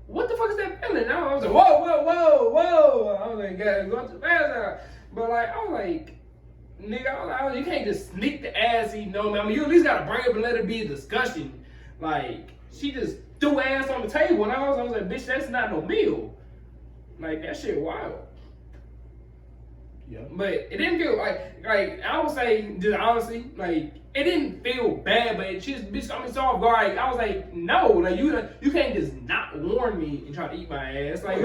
Speaker 1: what the fuck is that feeling? And I was like, whoa. I was like, God, going too fast. But like, I was like, nigga, you can't just sneak the ass eating on me. I mean, you at least gotta bring it up and let it be a discussion. Like, she just threw ass on the table, and I was like, bitch, that's not no meal. Like, that shit wild.
Speaker 5: Yeah.
Speaker 1: But it didn't feel like I would say, just honestly, like, it didn't feel bad, but she just, bitch, got me so off guard. Like, I was like, no, like, you can't just not warn me and try to eat my ass. Like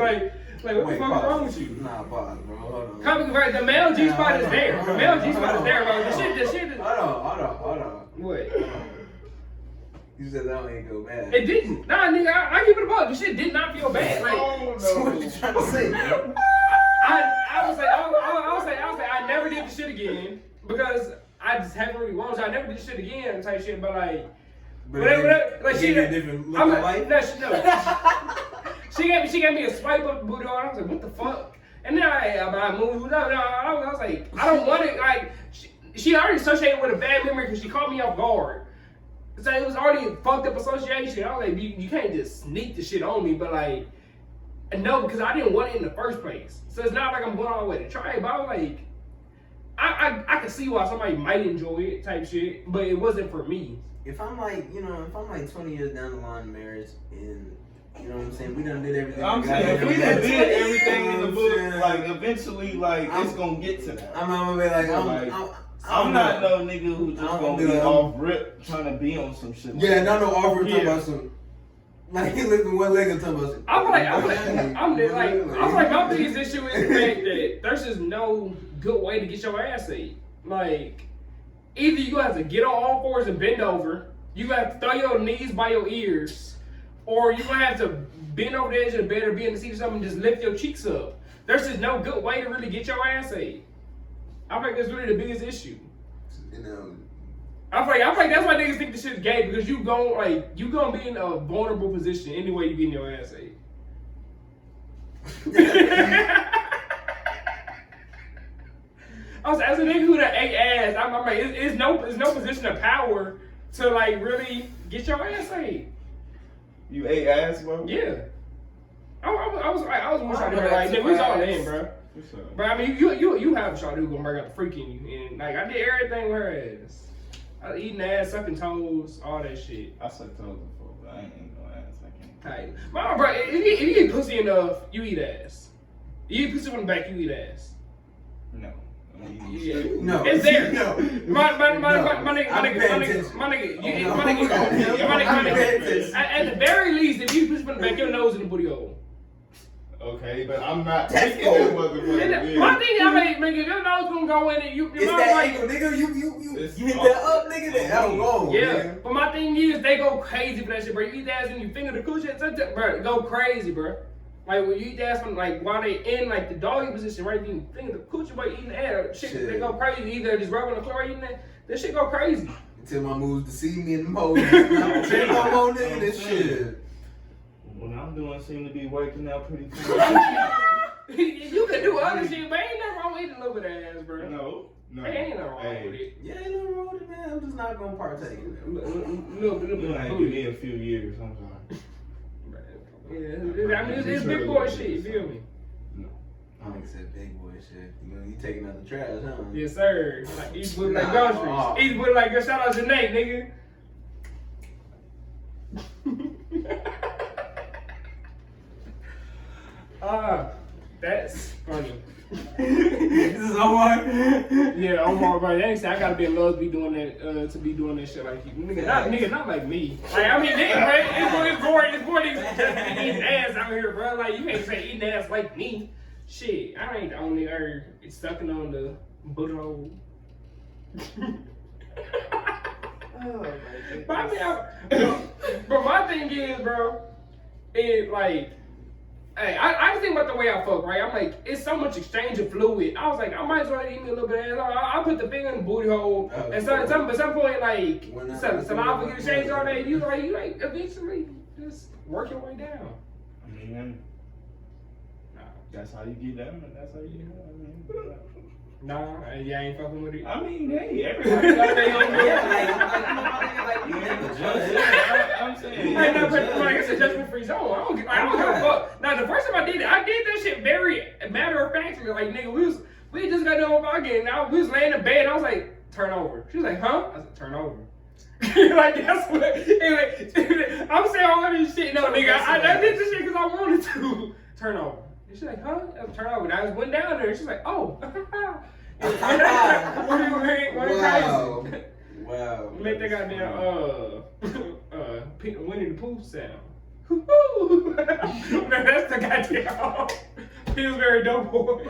Speaker 1: what the fuck is wrong with you?
Speaker 3: Nah, pause, bro. Hold on.
Speaker 1: Right, the male G spot is there. The male G spot is there, bro. The shit is.
Speaker 3: Hold on.
Speaker 1: What?
Speaker 3: You said that one ain't go bad.
Speaker 1: It didn't. Nah, nigga, I keep it above. The shit did not feel bad. Like,
Speaker 3: So what you trying to say, bro?
Speaker 1: I would say I never did the shit again because I just haven't really wanted to. I never did the shit again type shit, but like, whatever, like she
Speaker 3: gave you a different look of life.
Speaker 1: No. She gave me a swipe up the booty hole. I was like, what the fuck? And then I moved. I was like, I don't want it. Like, she already associated with a bad memory because she caught me off guard. So it was already a fucked up association. I was like, you can't just sneak the shit on me, but like, no, because I didn't want it in the first place. So it's not like I'm going all the way to try it, but I was like, I can see why somebody might enjoy it type shit, but it wasn't for me.
Speaker 3: If I'm like 20 years down the line of marriage and, you know what I'm saying, we done did everything.
Speaker 5: I'm saying, if we done did everything in the book, like, eventually, like, it's gonna get to that.
Speaker 3: I'm gonna be like,
Speaker 5: I'm not no nigga who just gonna be off rip trying to be on some shit.
Speaker 3: Yeah, not no off rip talking about some. Like, he lifting one leg and talking about some. I feel like my biggest issue is the fact that
Speaker 1: there's just no good way to get your ass ate. Like, either you have to get on all fours and bend over, you have to throw your knees by your ears, or you're gonna have to bend over the edge of the bed or be in the seat or something and just lift your cheeks up. There's just no good way to really get your ass ate. I think that's really the biggest issue.
Speaker 3: You know,
Speaker 1: I feel like that's why niggas think this shit's gay, because you gonna be in a vulnerable position any way you getting your ass ate. I was as a nigga who done ate ass, I'm like, it's no position of power to like really get your ass ate.
Speaker 5: You ate ass, bro?
Speaker 1: Yeah. I was one shot her like, nigga, we was all in, bro. But I mean, you have a shot who gonna bring out the freak in you, and like I did everything with her ass. I was eating ass, sucking toes, all that shit.
Speaker 5: I sucked toes before, but I ain't eating no ass. I can't.
Speaker 1: Hey, bro, if you eat pussy enough, you eat ass. You eat pussy from the back, you eat ass.
Speaker 5: No.
Speaker 1: Yeah.
Speaker 3: No.
Speaker 1: It's there.
Speaker 3: No.
Speaker 1: My nigga, at the very least, if you just put back your nose in the booty hole.
Speaker 5: Okay, but I'm not
Speaker 3: That's
Speaker 5: taking
Speaker 3: cool.
Speaker 5: that motherfucker.
Speaker 1: My thing, if your nose gonna go in it,
Speaker 3: It's that angle, nigga. You hit that up, nigga. That'll go.
Speaker 1: Yeah,
Speaker 3: nigga.
Speaker 1: but my thing is, they go crazy for that shit, bro. You eat that ass and you finger the coochie, bro, go crazy, bro. Like when you eat that ass, from, like while they in like the doggy position, right? You finger the coochie, bro, eating the ass, shit, they go crazy. Either just rubbing the floor, or eating that shit go crazy.
Speaker 3: Until my moves to see me in the mode. I'm check no more nigga this shit.
Speaker 5: What I'm doing seem to be working out pretty good.
Speaker 1: You can do other shit, but ain't nothing wrong with eating a little bit of ass, bro.
Speaker 5: No.
Speaker 1: Ain't nothing wrong with it.
Speaker 3: Yeah, ain't nothing wrong with it, man. I'm just not gonna partake in it.
Speaker 1: Little bit
Speaker 5: You
Speaker 1: of
Speaker 5: might give
Speaker 1: booty.
Speaker 5: me a few years, I'm sorry.
Speaker 1: Yeah, I mean, it's big boy shit, you feel me?
Speaker 3: I think it's that big boy shit. You taking out the trash, huh?
Speaker 1: Yes, sir. Like, eat booty like groceries. Eat booty like, shout out your name, nigga. That's funny.
Speaker 3: This is Omar.
Speaker 1: Yeah, Omar, bro. They ain't say I gotta be in love to be doing that, to be doing that shit like you. Nigga, not like me. Like, I mean, nigga, bro, it's more than just eating ass out here, bro. Like, you can't say eating ass like me. Shit, I ain't the only earth sucking on the booty hole.
Speaker 2: Oh my
Speaker 1: But I
Speaker 2: goodness.
Speaker 1: mean, but my thing is, bro, it like, hey, I just think about the way I fuck, right? I'm like, it's so much exchange of fluid. I was like, I might as well eat me a little bit of ass. I'll put the finger in the booty hole. And so, at some point, like, saliva get exchanged all day. You like eventually just work your way down.
Speaker 5: I mean, that's how you get down. That's how you get down.
Speaker 1: Nah, y'all ain't fucking with it.
Speaker 5: I mean, hey, everybody got their own I'm saying.
Speaker 1: Like, it's a judgment free zone. I don't give a fuck. Now, the first time I did it, I did that shit very matter of factly. Like, nigga, we just got done with our game. Now we was laying in bed. I was like, turn over. She was like, huh? I said, turn over. Like, that's what. Anyway, I'm saying all this shit. No, nigga, I did this shit because I wanted to. Turn over. And she's like, huh? I said, turn over. And I just went down there. And she's like, oh.
Speaker 3: Wow.
Speaker 1: Make that goddamn Winnie the Pooh sound. That's the goddamn Pillsbury Doughboy.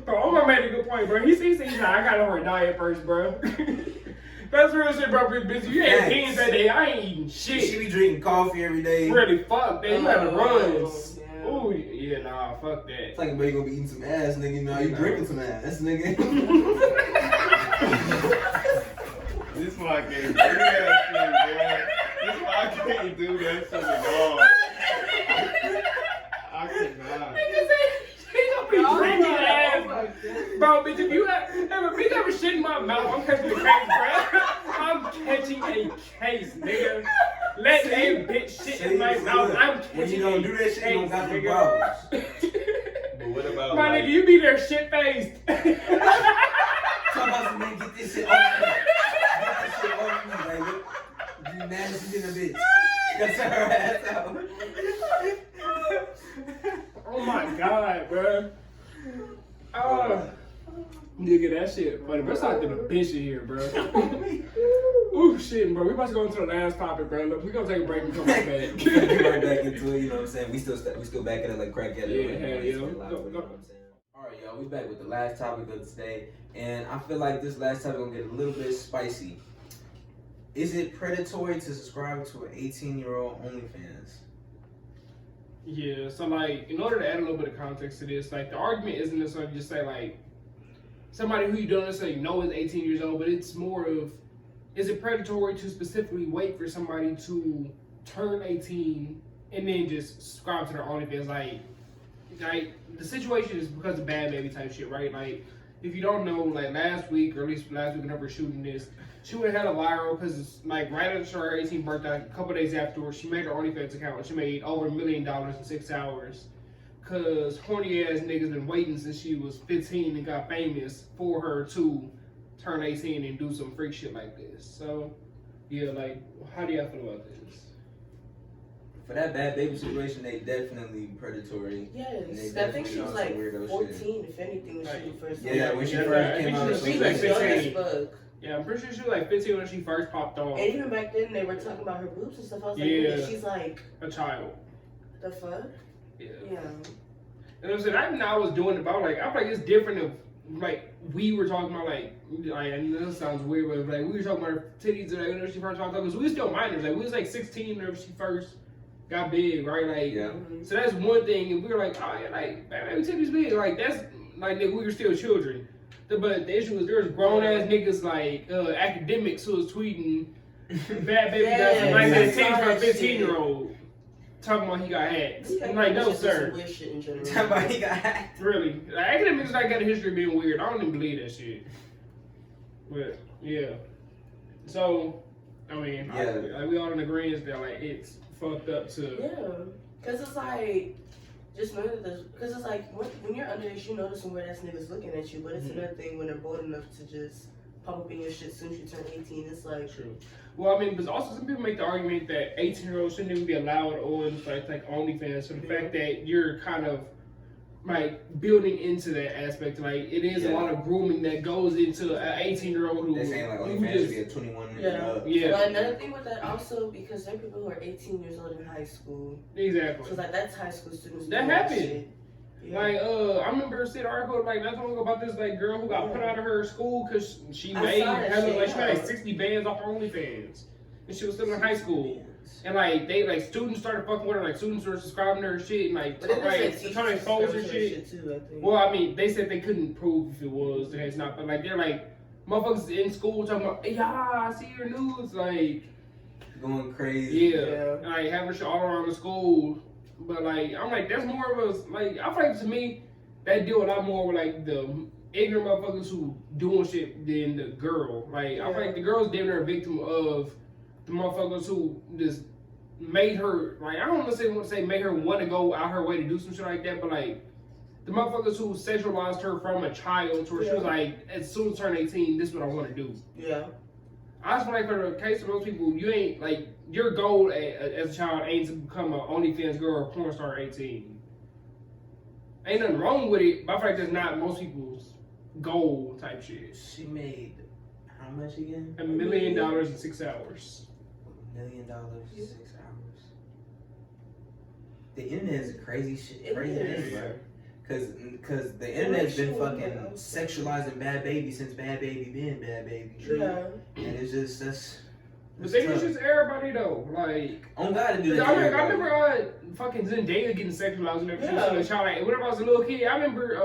Speaker 1: Bro, Omar made a good point, bro. He said, I got on her diet first, bro. That's real shit, bro. Bitch, you ate beans that day. I ain't eating shit.
Speaker 3: She be drinking coffee every day.
Speaker 1: Really, fuck that. You having runs. Yeah. Ooh, yeah, nah, fuck that.
Speaker 3: It's like, bro, you gonna be eating some ass, nigga. Nah, you drinking some ass, nigga.
Speaker 5: This is why I can't do that shit, bro. This is why I can't do that shit at all. I cannot.
Speaker 1: He gonna be drinking ass. Bro, bitch, if you ever shit in my mouth, I'm catching a case, bro. I'm catching a case, nigga. Let that bitch shit in my mouth. I'm catching
Speaker 3: when you don't do that shit, you don't got the problems.
Speaker 5: But what about
Speaker 1: my nigga, you be there shit faced.
Speaker 3: Talk about some man, get this shit off me. Get that shit off me, like, look, you nasty in a bitch. That's her ass out.
Speaker 1: Oh my god, bro. Nigga, that shit funny. Let's talk to the bitch in here, bro. Ooh, shit, bro. We about to go into the last topic, bro. Look, we gonna take a break and come back.
Speaker 3: Get right back into it, you know what I'm saying? We still back at it like crack at it.
Speaker 1: Yeah, hell yeah.
Speaker 3: You know what I'm saying? Alright, y'all, we back with the last topic of today. And I feel like this last topic gonna get a little bit spicy. Is it predatory to subscribe to an 18-year-old OnlyFans?
Speaker 1: Yeah, so like, in order to add a little bit of context to this, like, the argument isn't necessarily just say like somebody who you don't necessarily know is 18 years old, but it's more of, is it predatory to specifically wait for somebody to turn 18 and then just subscribe to their OnlyFans? Like the situation is because of bad baby type shit, right? Like, if you don't know, like last week, or at least last week whenever we're shooting this, she would have had a viral because it's like right after her 18th birthday, a couple days afterwards, she made her OnlyFans account and she made over $1 million in 6 hours. Cause horny ass niggas been waiting since she was 15 and got famous for her to turn 18 and do some freak shit like this. So, yeah, like, how do y'all feel about this?
Speaker 3: For that bad baby situation, they definitely predatory.
Speaker 2: Yes, I think she was like 14, if anything, when she first.
Speaker 3: Yeah, when she first came out,
Speaker 1: she
Speaker 3: she
Speaker 1: was
Speaker 3: was
Speaker 1: like
Speaker 3: like
Speaker 1: 15. Yeah, I'm pretty sure she was like 15 when she first popped off.
Speaker 2: And even back then, they were talking about her boobs and stuff. I was like,
Speaker 1: Yeah.
Speaker 2: she's like
Speaker 1: A child.
Speaker 2: the fuck.
Speaker 1: Yeah.
Speaker 2: Yeah.
Speaker 1: And I'm saying, I didn't know I was doing it, but I feel like it's different if, like, we were talking about, like and this sounds weird, but, like, we were talking about her titties, like, when she first popped off, because we were still minors. Like, we was, like, 16 whenever she first got big, right? Like,
Speaker 3: Yeah.
Speaker 1: so that's one thing, and we were like, oh, yeah, like, baby titties big. Like, that's, like, we were still children. But the issue was there was grown-ass niggas, like, academics who was tweeting bad baby does some nice ass titties for a 15-year-old. Talking about he got hacked. I'm like, no, sir.
Speaker 2: Weird shit in general.
Speaker 3: Talking about he got hacked.
Speaker 1: Really. Like, academics like got a history of being weird. I don't even believe that shit. But, yeah. So, I mean, like, we all in agreement that, like, it's fucked up to...
Speaker 2: Yeah. Because it's like, just know that because it's like, when you're underage, you notice some weird-ass niggas looking at you, but it's another thing when they're bold enough to just pop up in your shit as soon as you turn 18. It's like...
Speaker 1: True. Well, I mean, but also some people make the argument that 18-year-olds shouldn't even be allowed on like OnlyFans. So the fact that you're kind of like building into that aspect, like it is a lot of grooming that goes into an 18-year-old who.
Speaker 3: They're saying like OnlyFans should be a 21.
Speaker 2: Yeah. But another thing with that also, because there are people who are 18 years old in high school.
Speaker 1: Exactly.
Speaker 2: So like that's high school students.
Speaker 1: That happened.
Speaker 2: Shit. Yeah.
Speaker 1: Like I remember seeing an article like not long ago about this like girl who got put out of her school because she made she made like 60 bands off OnlyFans, and she was still in high school. And like students started fucking with her, like students were subscribing to her shit and like trying to expose her shit.
Speaker 2: Too, I think.
Speaker 1: Well, I mean, they said they couldn't prove if it was the case or not, but like they're like motherfuckers in school talking about, yeah, I see your nudes, like
Speaker 3: going crazy.
Speaker 1: Yeah. Like having shit all around the school. But like I'm like that's more of a like I feel like to me that deal a lot more with like the ignorant motherfuckers who doing shit than the girl. Like I feel like the girl's damn near a victim of the motherfuckers who just made her like I don't want to say made her want to go out her way to do some shit like that, but like the motherfuckers who sexualized her from a child to where she was like as soon as I turn 18, this is what I want to do.
Speaker 2: Yeah.
Speaker 1: I just feel like for the case of those people, you ain't like your goal as a child ain't to become an OnlyFans girl or a porn star at 18. Ain't nothing wrong with it, but I feel like that's not most people's goal type shit.
Speaker 3: She made how much again?
Speaker 1: $1 million in 6 hours.
Speaker 3: $1 million in 6 hours. The internet is a crazy shit. Crazy, bro. Cause the internet's been fucking sexualizing Bad Baby since Bad Baby been Bad Baby.
Speaker 2: Yeah.
Speaker 3: And it's just that's.
Speaker 1: But they just everybody though, like.
Speaker 3: On God to do that.
Speaker 1: I remember fucking Zendaya getting sexualized and everything. Yeah. So like, whenever I was a little kid, I remember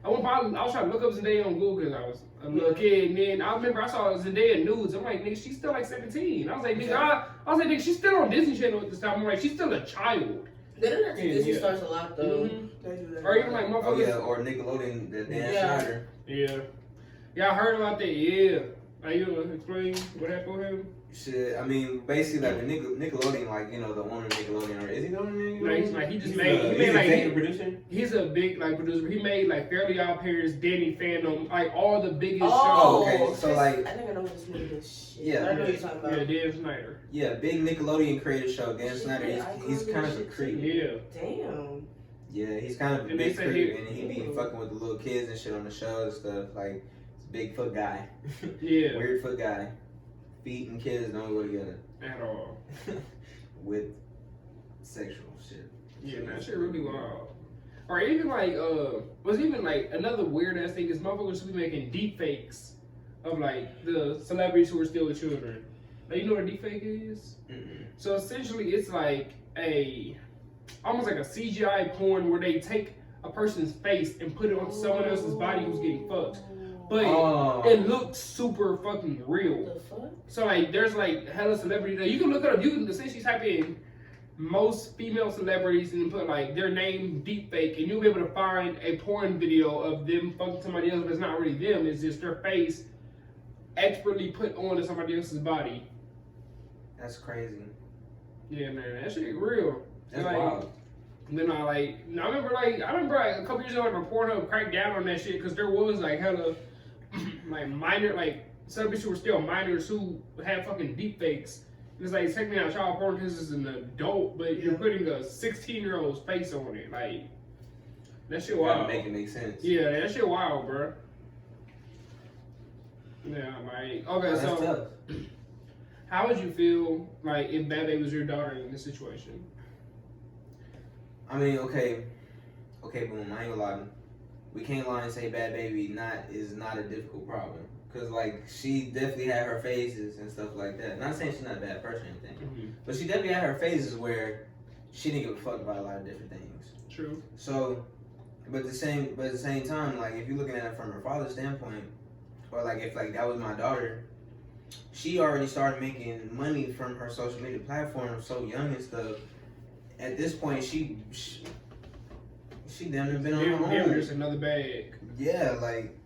Speaker 1: I was trying to look up Zendaya on Google because I was a little kid, and then I remember I saw Zendaya nudes. I'm like, nigga, she's still like 17. I was like, nigga, I was like, nigga, she's still on Disney Channel at this time. I'm like, she's still a child.
Speaker 2: They do that to Disney stars a lot though. They do that.
Speaker 1: Or even like motherfuckers.
Speaker 3: Or Nickelodeon, the Dan Schneider.
Speaker 1: Yeah, I heard about that. Yeah. Are you gonna explain what happened with him?
Speaker 3: Shit, I mean, basically, like, Nickelodeon, like, you know, the owner of Nickelodeon, or is he the owner of Nickelodeon?
Speaker 1: Like, he
Speaker 3: he's
Speaker 1: made
Speaker 3: a producer?
Speaker 1: He's a big, like, producer. He made, like, Fairly Odd Parents, Danny Phantom, like, all the biggest shows.
Speaker 3: Okay, so, like...
Speaker 2: I think I know this nigga shit.
Speaker 3: Yeah.
Speaker 2: I know what you're talking about.
Speaker 1: Yeah, Dan Schneider.
Speaker 3: Yeah, big Nickelodeon creator show. Dan Schneider, he's kind of a creep.
Speaker 1: Yeah.
Speaker 2: Damn.
Speaker 3: Yeah, he's kind of a big creep, and he be fucking with the little kids and shit on the show and stuff. Like, it's a big foot guy.
Speaker 1: Yeah.
Speaker 3: Weird foot guy. Feet and kids don't go together.
Speaker 1: At all.
Speaker 3: With sexual shit.
Speaker 1: Yeah, that shit really wild. Or even like, was even like another weird ass thing is motherfuckers who be making deep fakes of like the celebrities who are still children. Like, you know what a deep fake is?
Speaker 3: Mm-mm.
Speaker 1: So essentially it's like almost like a CGI porn where they take a person's face and put it on someone else's body who's getting fucked. But it looks super fucking real.
Speaker 2: The fuck?
Speaker 1: So like, there's like hella celebrities that you can look it up. You can essentially type in most female celebrities and put like their name deepfake, and you'll be able to find a porn video of them fucking somebody else, but it's not really them. It's just their face expertly put onto somebody else's body.
Speaker 3: That's crazy.
Speaker 1: Yeah, man, that shit real.
Speaker 3: That's
Speaker 1: like,
Speaker 3: wild.
Speaker 1: Then I remember a couple years ago when Pornhub cracked down on that shit because there was like hella like minor like celebrities who were still minors who had fucking deep fakes. It's like taking out child porn because it's an adult, but you're putting a 16-year-old's face on it. Like, that shit wild.
Speaker 3: Make it make sense.
Speaker 1: Yeah, that shit wild, bro. Yeah, like, okay,
Speaker 3: That's
Speaker 1: so
Speaker 3: tough.
Speaker 1: how would you feel like if Bad Baby was your daughter in this situation?
Speaker 3: I mean, okay, boom. I ain't gonna lie. We can't lie and say Bad Baby is not a difficult problem. Cause like she definitely had her phases and stuff like that. Not saying she's not a bad person or anything, but she definitely had her phases where she didn't give a fuck about a lot of different things.
Speaker 1: True.
Speaker 3: So, but at the same time, like if you're looking at it from her father's standpoint, or like if like that was my daughter, she already started making money from her social media platform so young and stuff. At this point, she damn near been on her own.
Speaker 1: Just another bag.
Speaker 3: Yeah, like.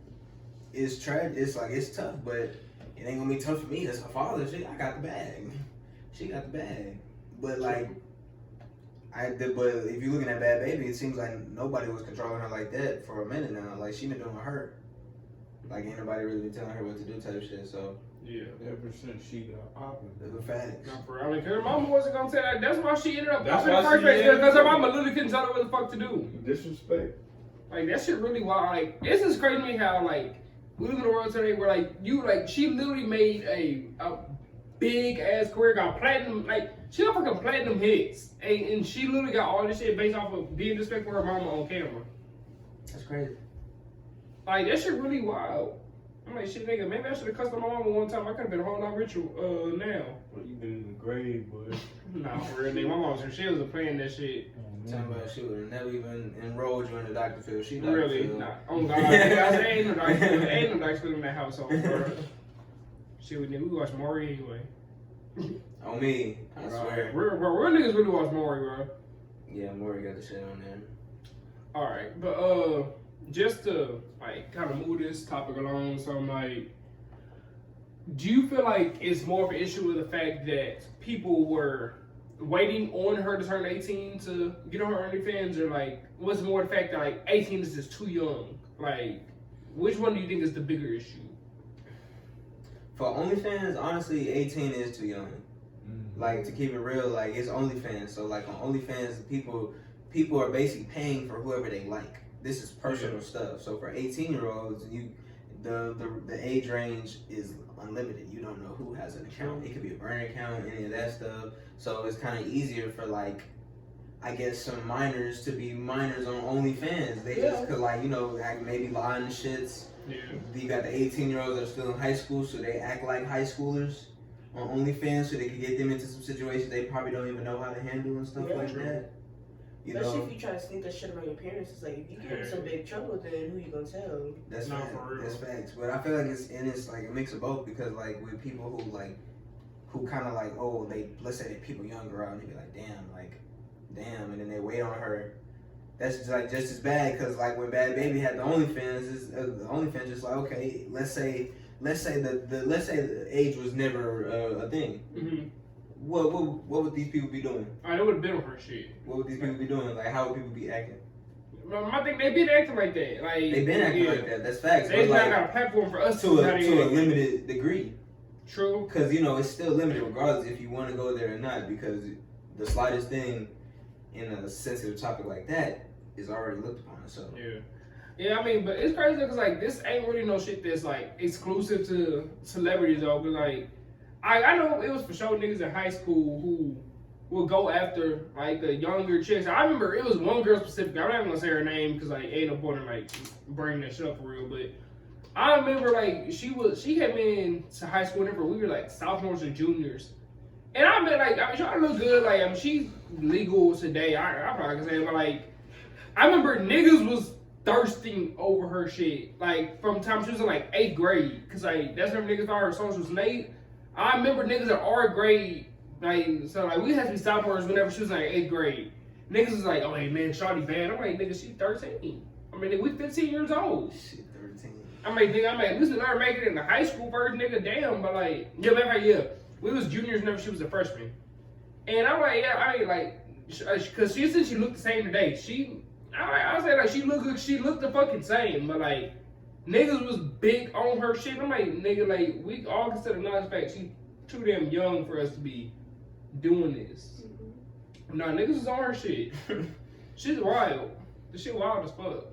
Speaker 3: It's tragic. It's like it's tough, but it ain't gonna be tough for me. As her father, I got the bag. She got the bag. But like, but if you're looking at Bad Baby, it seems like nobody was controlling her like that for a minute now. Like she been doing her. Like ain't nobody really been telling her what to do type shit. So
Speaker 1: yeah,
Speaker 5: ever since she got popular.
Speaker 3: the facts.
Speaker 1: Not for real. I mean, her mama wasn't gonna tell that. That's why she ended up
Speaker 5: That's
Speaker 1: popping in the
Speaker 5: why
Speaker 1: first
Speaker 5: she
Speaker 1: place
Speaker 5: ended
Speaker 1: because her
Speaker 5: up-
Speaker 1: mama literally couldn't tell her what the fuck to do.
Speaker 5: Disrespect.
Speaker 1: Like that shit really wild. Like this is crazy to me how like. We live in a world today where she literally made a big ass career, got platinum, like she got fucking platinum hits, and she literally got all this shit based off of being disrespectful for her mama on camera.
Speaker 3: That's crazy.
Speaker 1: Like that shit really wild. I'm like shit, nigga. Maybe I should have cussed my mama one time. I could have been a whole lot richer now.
Speaker 5: Well, you been in the grave, boy.
Speaker 1: Nah, for real, nigga. My mom was she was playing that shit.
Speaker 3: Talking about she would have never even enrolled you in the doctor field. She
Speaker 1: Really?
Speaker 3: field.
Speaker 1: Nah. Oh God, nigga, I said ain't no doctor, ain't no doctor in that household, bro. Shit, we watch Maury anyway.
Speaker 3: On me, I swear.
Speaker 1: Real niggas really watch Maury, bro.
Speaker 3: Yeah, Maury got the shit on there.
Speaker 1: All right, but just to like kind of move this topic along, so I'm like, do you feel like it's more of an issue with the fact that people were waiting on her to turn 18 to get on her OnlyFans, or like what's more the fact that like 18 is just too young? Like, which one do you think is the bigger issue?
Speaker 3: For OnlyFans, honestly, 18 is too young. Like, to keep it real, like, it's OnlyFans. So, like, on OnlyFans, people are basically paying for whoever they like. This is personal stuff. So, for 18-year-olds, the age range is unlimited. You don't know who has an account. It could be a burner account, any of that stuff. So, it's kind of easier for, like, I guess some minors to be minors on OnlyFans. They just could, like, you know, act maybe lying and shits.
Speaker 1: Yeah.
Speaker 3: You got the 18-year-olds that are still in high school, so they act like high schoolers on OnlyFans, so they can get them into some situations they probably don't even know how to handle and stuff like that. You
Speaker 2: Especially
Speaker 3: know,
Speaker 2: if you try to sneak that shit around your parents, it's like if you get in some big trouble, then who you gonna tell?
Speaker 3: that's
Speaker 1: Not
Speaker 3: facts.
Speaker 1: for real.
Speaker 3: That's facts. But I feel like it's like a mix of both, because like with people who kind of like, oh, let's say they people younger out and they be like, damn, and then they wait on her. That's just like just as bad, because like when Bad Baby had the OnlyFans, the OnlyFans just like, okay, let's say the age was never a thing.
Speaker 1: Mm-hmm.
Speaker 3: What would these people be doing?
Speaker 1: I would have been on her shit.
Speaker 3: What would these people be doing? Like, how would people be acting?
Speaker 1: I think they've been acting like that. Like
Speaker 3: They've been acting like that. That's facts.
Speaker 1: They've
Speaker 3: But
Speaker 1: not
Speaker 3: like,
Speaker 1: got a platform for us
Speaker 3: to
Speaker 1: to
Speaker 3: a limited degree.
Speaker 1: True.
Speaker 3: Because, you know, it's still limited regardless if you want to go there or not, because the slightest thing in a sensitive topic like that is already looked upon. So
Speaker 1: Yeah, I mean, but it's crazy because like this ain't really no shit that's like exclusive to celebrities though. But like, I know it was for sure niggas in high school who would go after like the younger chicks. I remember it was one girl specifically. I'm not even gonna say her name because like ain't no point in like bringing that shit up for real. But I remember like she had been to high school whenever we were like sophomores or juniors. And I mean, like, I mean, trying to look good. Like, I mean, she's legal today. I probably can say, but like, I remember niggas was thirsting over her shit. Like, from the time she was in like 8th grade, cause like that's when niggas thought her songs was late. I remember niggas in our grade, like, so like we had to be sophomores whenever she was in like 8th grade. Niggas was like, oh hey man, shawty bad. I'm like, nigga, she 13. I mean, nigga, we 15 years old.
Speaker 3: shit, 13.
Speaker 1: I'm like, at least let her make it in the high school version, nigga. Damn, but like, yeah. We was juniors whenever she was a freshman. And I'm like, yeah, I ain't like, cause she said she looked the same today. I said like she looked good, she looked the fucking same, but like, niggas was big on her shit. I'm like, nigga, like, we all consider non fact she too damn young for us to be doing this. Nah, niggas is on her shit. Shit's wild. The shit wild as fuck.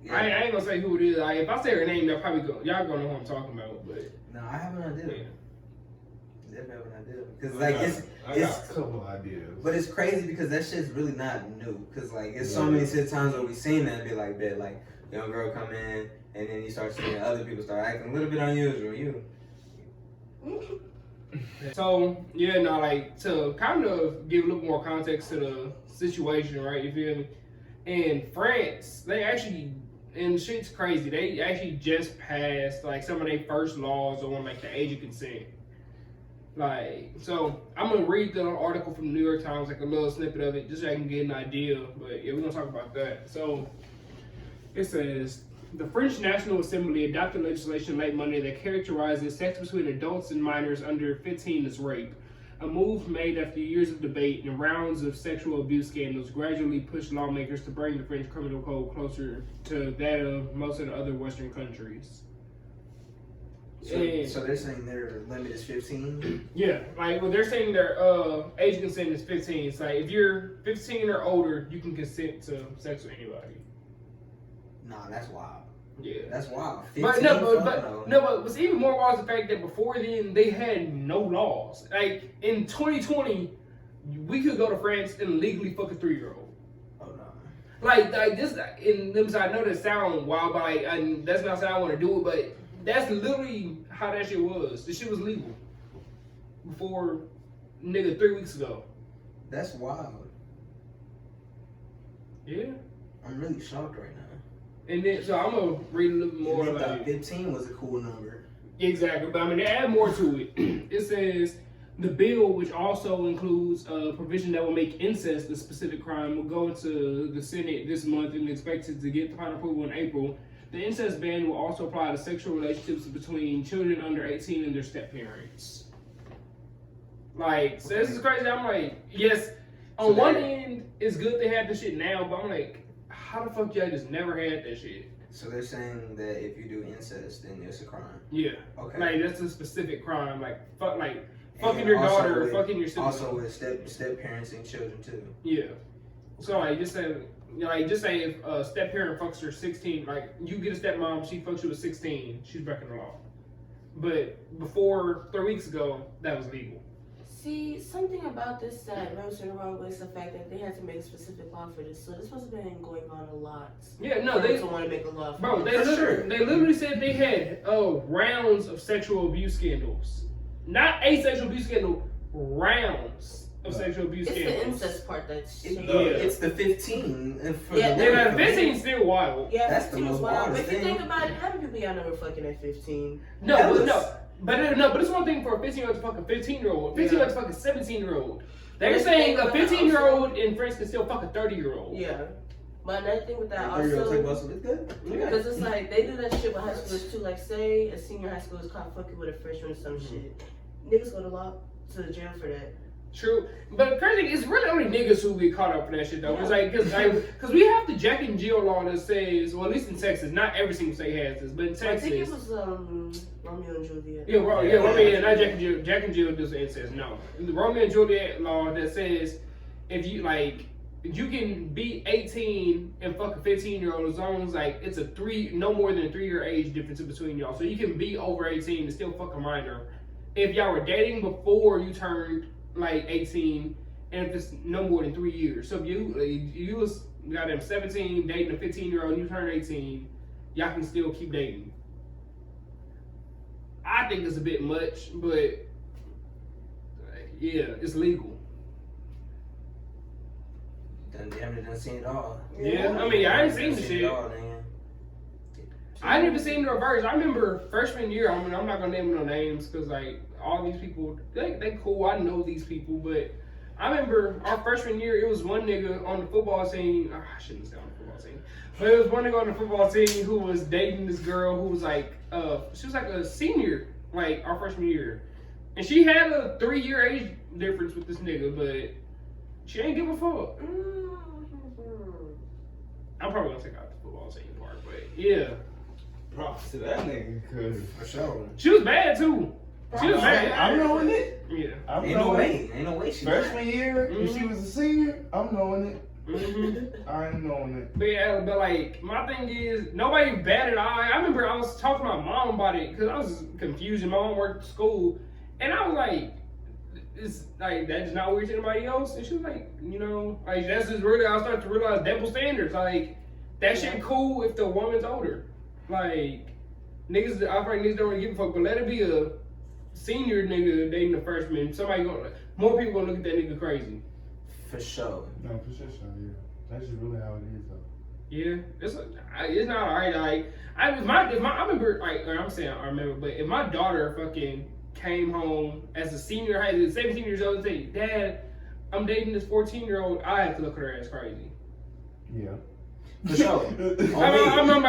Speaker 3: Yeah.
Speaker 1: I ain't gonna say who it is. Like, if I say her name, y'all gonna know who I'm talking about. But
Speaker 3: No, I have an idea.
Speaker 1: yeah.
Speaker 3: Definitely have an idea. Cause like
Speaker 5: I got a couple ideas.
Speaker 3: but it's crazy because that shit's really not new. Cause like it's so many times where we seen that and be like, bet like young girl come in and then you start seeing other people start acting a little bit unusual. You.
Speaker 1: So yeah, no, like to kind of give a little more context to the situation, right? You feel me? In France, they actually, and shit's crazy. They actually just passed like some of their first laws on like the age of consent. Like, so I'm gonna read the article from the New York Times, like a little snippet of it, just so I can get an idea. But yeah, we're gonna talk about that. So it says the French National Assembly adopted legislation late Monday that characterizes sex between adults and minors under 15 as rape. A move made after years of debate and rounds of sexual abuse scandals gradually pushed lawmakers to bring the French criminal code closer to that of most of the other Western countries.
Speaker 3: So they're saying their limit is 15.
Speaker 1: Yeah, like well, they're saying their age of consent is 15. It's like if you're 15 or older, you can consent to sex with anybody.
Speaker 3: Nah, that's wild.
Speaker 1: Yeah,
Speaker 3: That's wild. 15,
Speaker 1: but no,
Speaker 3: fuck
Speaker 1: but what's even more wild is the fact that before then they had no laws. Like in 2020, we could go to France and legally fuck a 3-year-old.
Speaker 3: Oh no.
Speaker 1: Like this, in them. I know that sound wild, but like, that's not saying I want to do it, but that's literally how that shit was. The shit was legal before, nigga, 3 weeks ago.
Speaker 3: That's wild.
Speaker 1: Yeah.
Speaker 3: I'm really shocked right now.
Speaker 1: And then, so I'm gonna read a little more.
Speaker 3: I
Speaker 1: Like,
Speaker 3: thought 15 was a cool number.
Speaker 1: exactly, but I mean, they add more to it. It says the bill, which also includes a provision that will make incest a specific crime, will go into the Senate this month and expected to get final approval in April. The incest ban will also apply to sexual relationships between children under 18 and their step parents. Like, so this is crazy. I'm like, yes, on one end, it's good they have this shit now, but I'm like, how the fuck y'all just never had that shit?
Speaker 3: So they're saying that if you do incest, then it's a crime.
Speaker 1: Yeah.
Speaker 3: Okay.
Speaker 1: Like, that's a specific crime. Like, fucking
Speaker 3: And
Speaker 1: your
Speaker 3: also
Speaker 1: daughter,
Speaker 3: with-
Speaker 1: fucking your sibling.
Speaker 3: Also with step parents and children too.
Speaker 1: Yeah. So like just say if a step parent fucks her 16, like you get a stepmom, she fucks you at 16, she's breaking the law. But before 3 weeks ago, that was legal.
Speaker 2: See, something about this that rubs me the wrong way is the fact that they had to make a specific law for this. So this must have been going on a lot.
Speaker 1: Yeah, no,
Speaker 2: For
Speaker 1: they
Speaker 2: them to want to make a law for
Speaker 1: bro,
Speaker 2: this.
Speaker 1: they literally said they had rounds of sexual abuse scandals, not a sexual abuse scandal, rounds of sexual abuse
Speaker 2: It's the
Speaker 1: scandals.
Speaker 2: incest part that's
Speaker 3: It-
Speaker 2: shady.
Speaker 1: Yeah.
Speaker 3: It's the 15. And for
Speaker 2: Yeah,
Speaker 3: the
Speaker 1: Yeah,
Speaker 3: women.
Speaker 1: 15 is still wild.
Speaker 2: Yeah,
Speaker 3: That's the
Speaker 2: 15 was
Speaker 3: most
Speaker 2: wild. But
Speaker 3: wildest
Speaker 2: if you
Speaker 3: thing.
Speaker 2: think about it, how many people y'all know were fucking at 15?
Speaker 1: But it's one thing for a 15-year-old to fuck a 15-year-old. 15-year-old to fuck a 17-year-old. They're
Speaker 2: But
Speaker 1: saying a
Speaker 2: the thing
Speaker 1: 15-year-old in France can still fuck a 30-year-old.
Speaker 2: Yeah. But another thing with that
Speaker 3: Talk about
Speaker 2: also,
Speaker 3: some it's good.
Speaker 2: because it's like, they do that shit with high schoolers too. Like, say a senior high schooler is caught fucking with a freshman or some shit. Niggas go to jail for that.
Speaker 1: True, but crazy, it's really only niggas who get caught up for that shit though. It's like, cause we have the Jack and Jill law that says, well, at least in Texas, not every single state has this, but in
Speaker 2: I
Speaker 1: Texas,
Speaker 2: think it was Romeo and Juliet.
Speaker 1: Romeo, not Jack and Jill. Jack and Jill does incest. No, the Romeo and Juliet law that says if you like, you can be 18 and fuck a 15-year-old as long as like it's no more than a 3-year age difference in between y'all. So you can be over 18 and still fuck a minor if y'all were dating before you turned like 18, and if it's no more than 3 years. So if you was goddamn 17 dating a 15-year-old and you turn 18, y'all can still keep dating. I think it's a bit much, but yeah, it's legal.
Speaker 3: Done seen it all.
Speaker 1: Yeah, I mean, I ain't seen the
Speaker 3: Seen
Speaker 1: shit.
Speaker 3: it all, man.
Speaker 1: I ain't even seen the reverse. I remember freshman year. I mean, I'm not gonna name no names because like all these people, they cool. I know these people, but I remember our freshman year. It was one nigga on the football team. I shouldn't say on the football team, but it was one nigga on the football team who was dating this girl who was like, she was like a senior, like our freshman year, and she had a 3-year age difference with this nigga, but she ain't give a fuck. I'm probably gonna take out the football team part, but yeah.
Speaker 5: Props to that nigga, cause
Speaker 3: For sure.
Speaker 1: She was bad too. She was mad.
Speaker 5: I'm knowing it.
Speaker 1: Yeah.
Speaker 5: I'm
Speaker 3: Ain't no
Speaker 5: knowing
Speaker 3: way.
Speaker 5: it.
Speaker 3: Ain't no way she.
Speaker 5: Freshman year, when she was a senior, I'm knowing it.
Speaker 1: Mm-hmm.
Speaker 5: I'm knowing it.
Speaker 1: But yeah, but like my thing is nobody batted eye. I remember I was talking to my mom about it because I was confused. And my mom worked at school, and I was like, "It's like that's not weird to anybody else." And she was like, "You know, like that's just really." I started to realize double standards. Like that shit cool if the woman's older. Like niggas, I feel like niggas don't really give a fuck. But let it be a senior nigga dating a freshman. Somebody gonna more people gonna look at that nigga crazy.
Speaker 3: For sure.
Speaker 5: No, for sure, yeah. That's just really how it is, though.
Speaker 1: Yeah, it's not alright. Like I remember like or I'm saying I remember, but if my daughter fucking came home as a senior, 17 years old, and say, "Dad, I'm dating this 14-year-old," I have to look at her as crazy.
Speaker 5: Yeah.
Speaker 3: For sure.
Speaker 1: I remember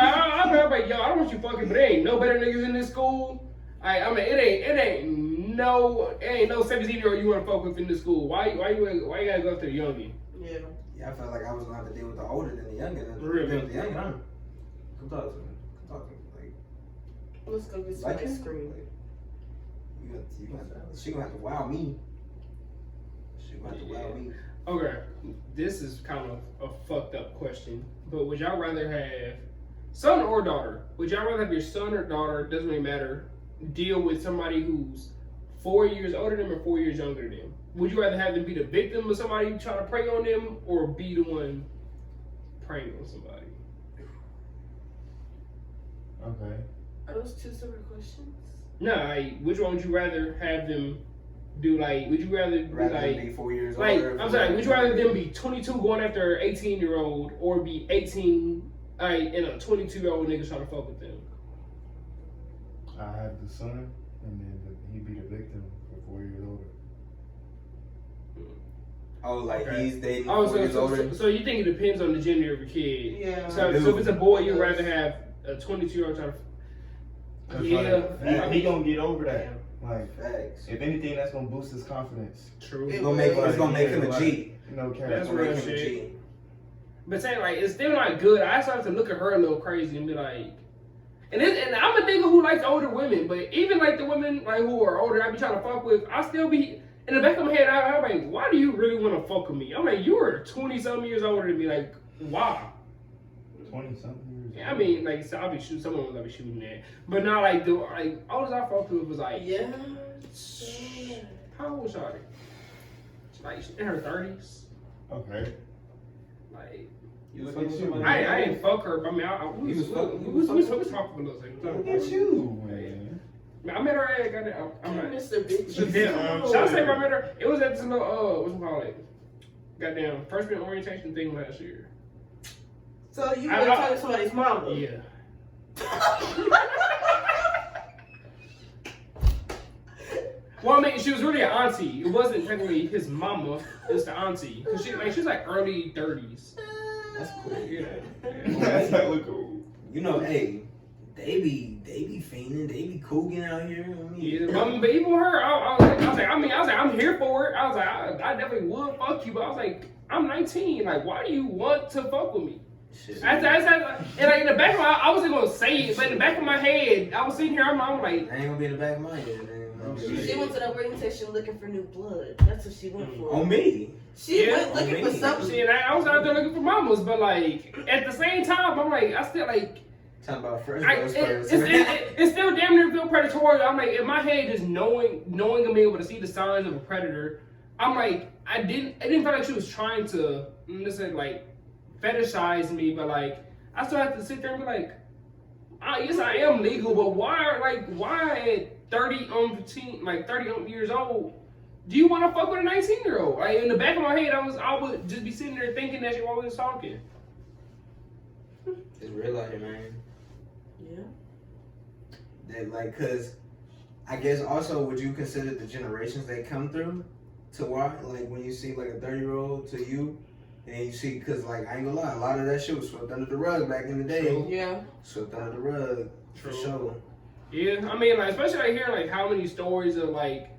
Speaker 1: like, yo, I don't want you fucking, but there ain't no better niggas in this school. I mean, it ain't no 17-year-old you want to fuck with in this school. Why you gotta go after the youngin?
Speaker 2: Yeah.
Speaker 3: Yeah, I felt like I was gonna have to deal with the older than the younger.
Speaker 1: Really?
Speaker 3: Deal with the younger. Come talk to me. Come talk to me. Like,
Speaker 2: Let's go get some
Speaker 3: like
Speaker 2: ice cream.
Speaker 3: Like, she gonna have to wow me. She gonna have to wow me.
Speaker 1: Okay, this is kind of a fucked up question, but would y'all rather have son or daughter? Would y'all rather have your son or daughter, doesn't really matter, deal with somebody who's 4 years older than them or 4 years younger than them? Would you rather have them be the victim of somebody trying to prey on them or be the one preying on somebody?
Speaker 5: Okay.
Speaker 2: Are those two separate questions?
Speaker 1: No, like, which one would you rather have them do? Like, would you rather be
Speaker 3: Rather
Speaker 1: like,
Speaker 3: than be 4 years
Speaker 1: like,
Speaker 3: older.
Speaker 1: I'm sorry, would you rather them be 22 going after an 18-year-old or be 18 and a 22-year-old nigga trying to fuck with them?
Speaker 5: I have the son, and then he'd be the victim for 4 years older.
Speaker 3: Oh, like
Speaker 1: Okay.
Speaker 3: he's dating
Speaker 1: Oh,
Speaker 3: 4 years older.
Speaker 1: so you think it depends on the gender of your kid?
Speaker 2: Yeah.
Speaker 1: So if it's a boy, you'd rather have a 22-year-old trying to.
Speaker 5: 'Cause,
Speaker 1: Yeah.
Speaker 5: like, he gonna get over that.
Speaker 2: Yeah.
Speaker 5: Like,
Speaker 3: Facts.
Speaker 5: if anything, that's gonna boost his confidence.
Speaker 1: True.
Speaker 3: It's gonna make him a G.
Speaker 5: No care.
Speaker 1: That's
Speaker 3: It's gonna make
Speaker 1: real
Speaker 3: him a
Speaker 1: shit.
Speaker 3: G.
Speaker 1: But saying like it's still not good. I started to look at her a little crazy and be like, and I'm a nigga who likes older women, but even like the women like who are older, I be trying to fuck with. I still be in the back of my head. I'm like, why do you really want to fuck with me? I'm like, you are 20-something years older than me. Like, why?
Speaker 5: 20-something years.
Speaker 1: Yeah, I mean, like, so I'll be shooting. Some of them I'll be shooting at, but not like the like oldest I fucked with was like,
Speaker 2: Yeah.
Speaker 1: how old was Shawty? Like in her 30s.
Speaker 5: Okay.
Speaker 1: Like.
Speaker 3: You
Speaker 5: Look at you.
Speaker 1: I didn't fuck her. I mean, we was talking for a little second.
Speaker 5: Look at you, man.
Speaker 1: I met her at goddamn. I'm not.
Speaker 2: Mr. Bitch.
Speaker 1: Damn. Should I say I met her? It was at this little what's it called? Goddamn freshman orientation thing last year.
Speaker 2: So you were talking to somebody's mama?
Speaker 1: Yeah. Well, I mean, she was really an auntie. It wasn't technically his mama. It's the auntie. Cause she's like early 30s.
Speaker 3: That's cool.
Speaker 1: Yeah.
Speaker 5: That's hella cool.
Speaker 3: You know, hey, they be fiending, they be cooking out here. I mean,
Speaker 1: Yeah, but even with her, I was like, I'm here for it. I was like, I definitely would fuck you, but I was like, I'm 19. Like, why do you want to fuck with me?
Speaker 3: shit.
Speaker 1: And like in the back of my, I wasn't gonna say it, but in the back of my head, I was sitting here, I'm like,
Speaker 3: I ain't gonna be in the back of my head, man.
Speaker 2: She went to that orientation looking for new blood. That's what she went for.
Speaker 3: On me.
Speaker 2: She
Speaker 1: Yeah,
Speaker 2: went looking for something.
Speaker 1: shit, I was out there looking for mamas, but like at the same time, I'm like, I still like.
Speaker 3: Talking about first
Speaker 1: It's still damn near feel predatory. I'm like, in my head, just knowing and being able to see the signs of a predator, I'm like, I didn't feel like she was trying to, listen, like, fetishize me, but like, I still have to sit there and be like, yes, I am legal, but why at 30 years old, do you want to fuck with a 19-year-old? Like, in the back of my head, I would just be sitting there thinking that you always talking.
Speaker 3: It's real out here, man.
Speaker 2: Yeah.
Speaker 3: That like, cause I guess also would you consider the generations they come through to why, like when you see like a 30-year-old to you, and you see, cause like I ain't gonna lie, a lot of that shit was swept under the rug back in the day.
Speaker 1: True.
Speaker 2: Yeah.
Speaker 3: Swept under the rug for
Speaker 1: True.
Speaker 3: sure.
Speaker 1: Yeah, I mean, like, especially like hearing like how many stories of like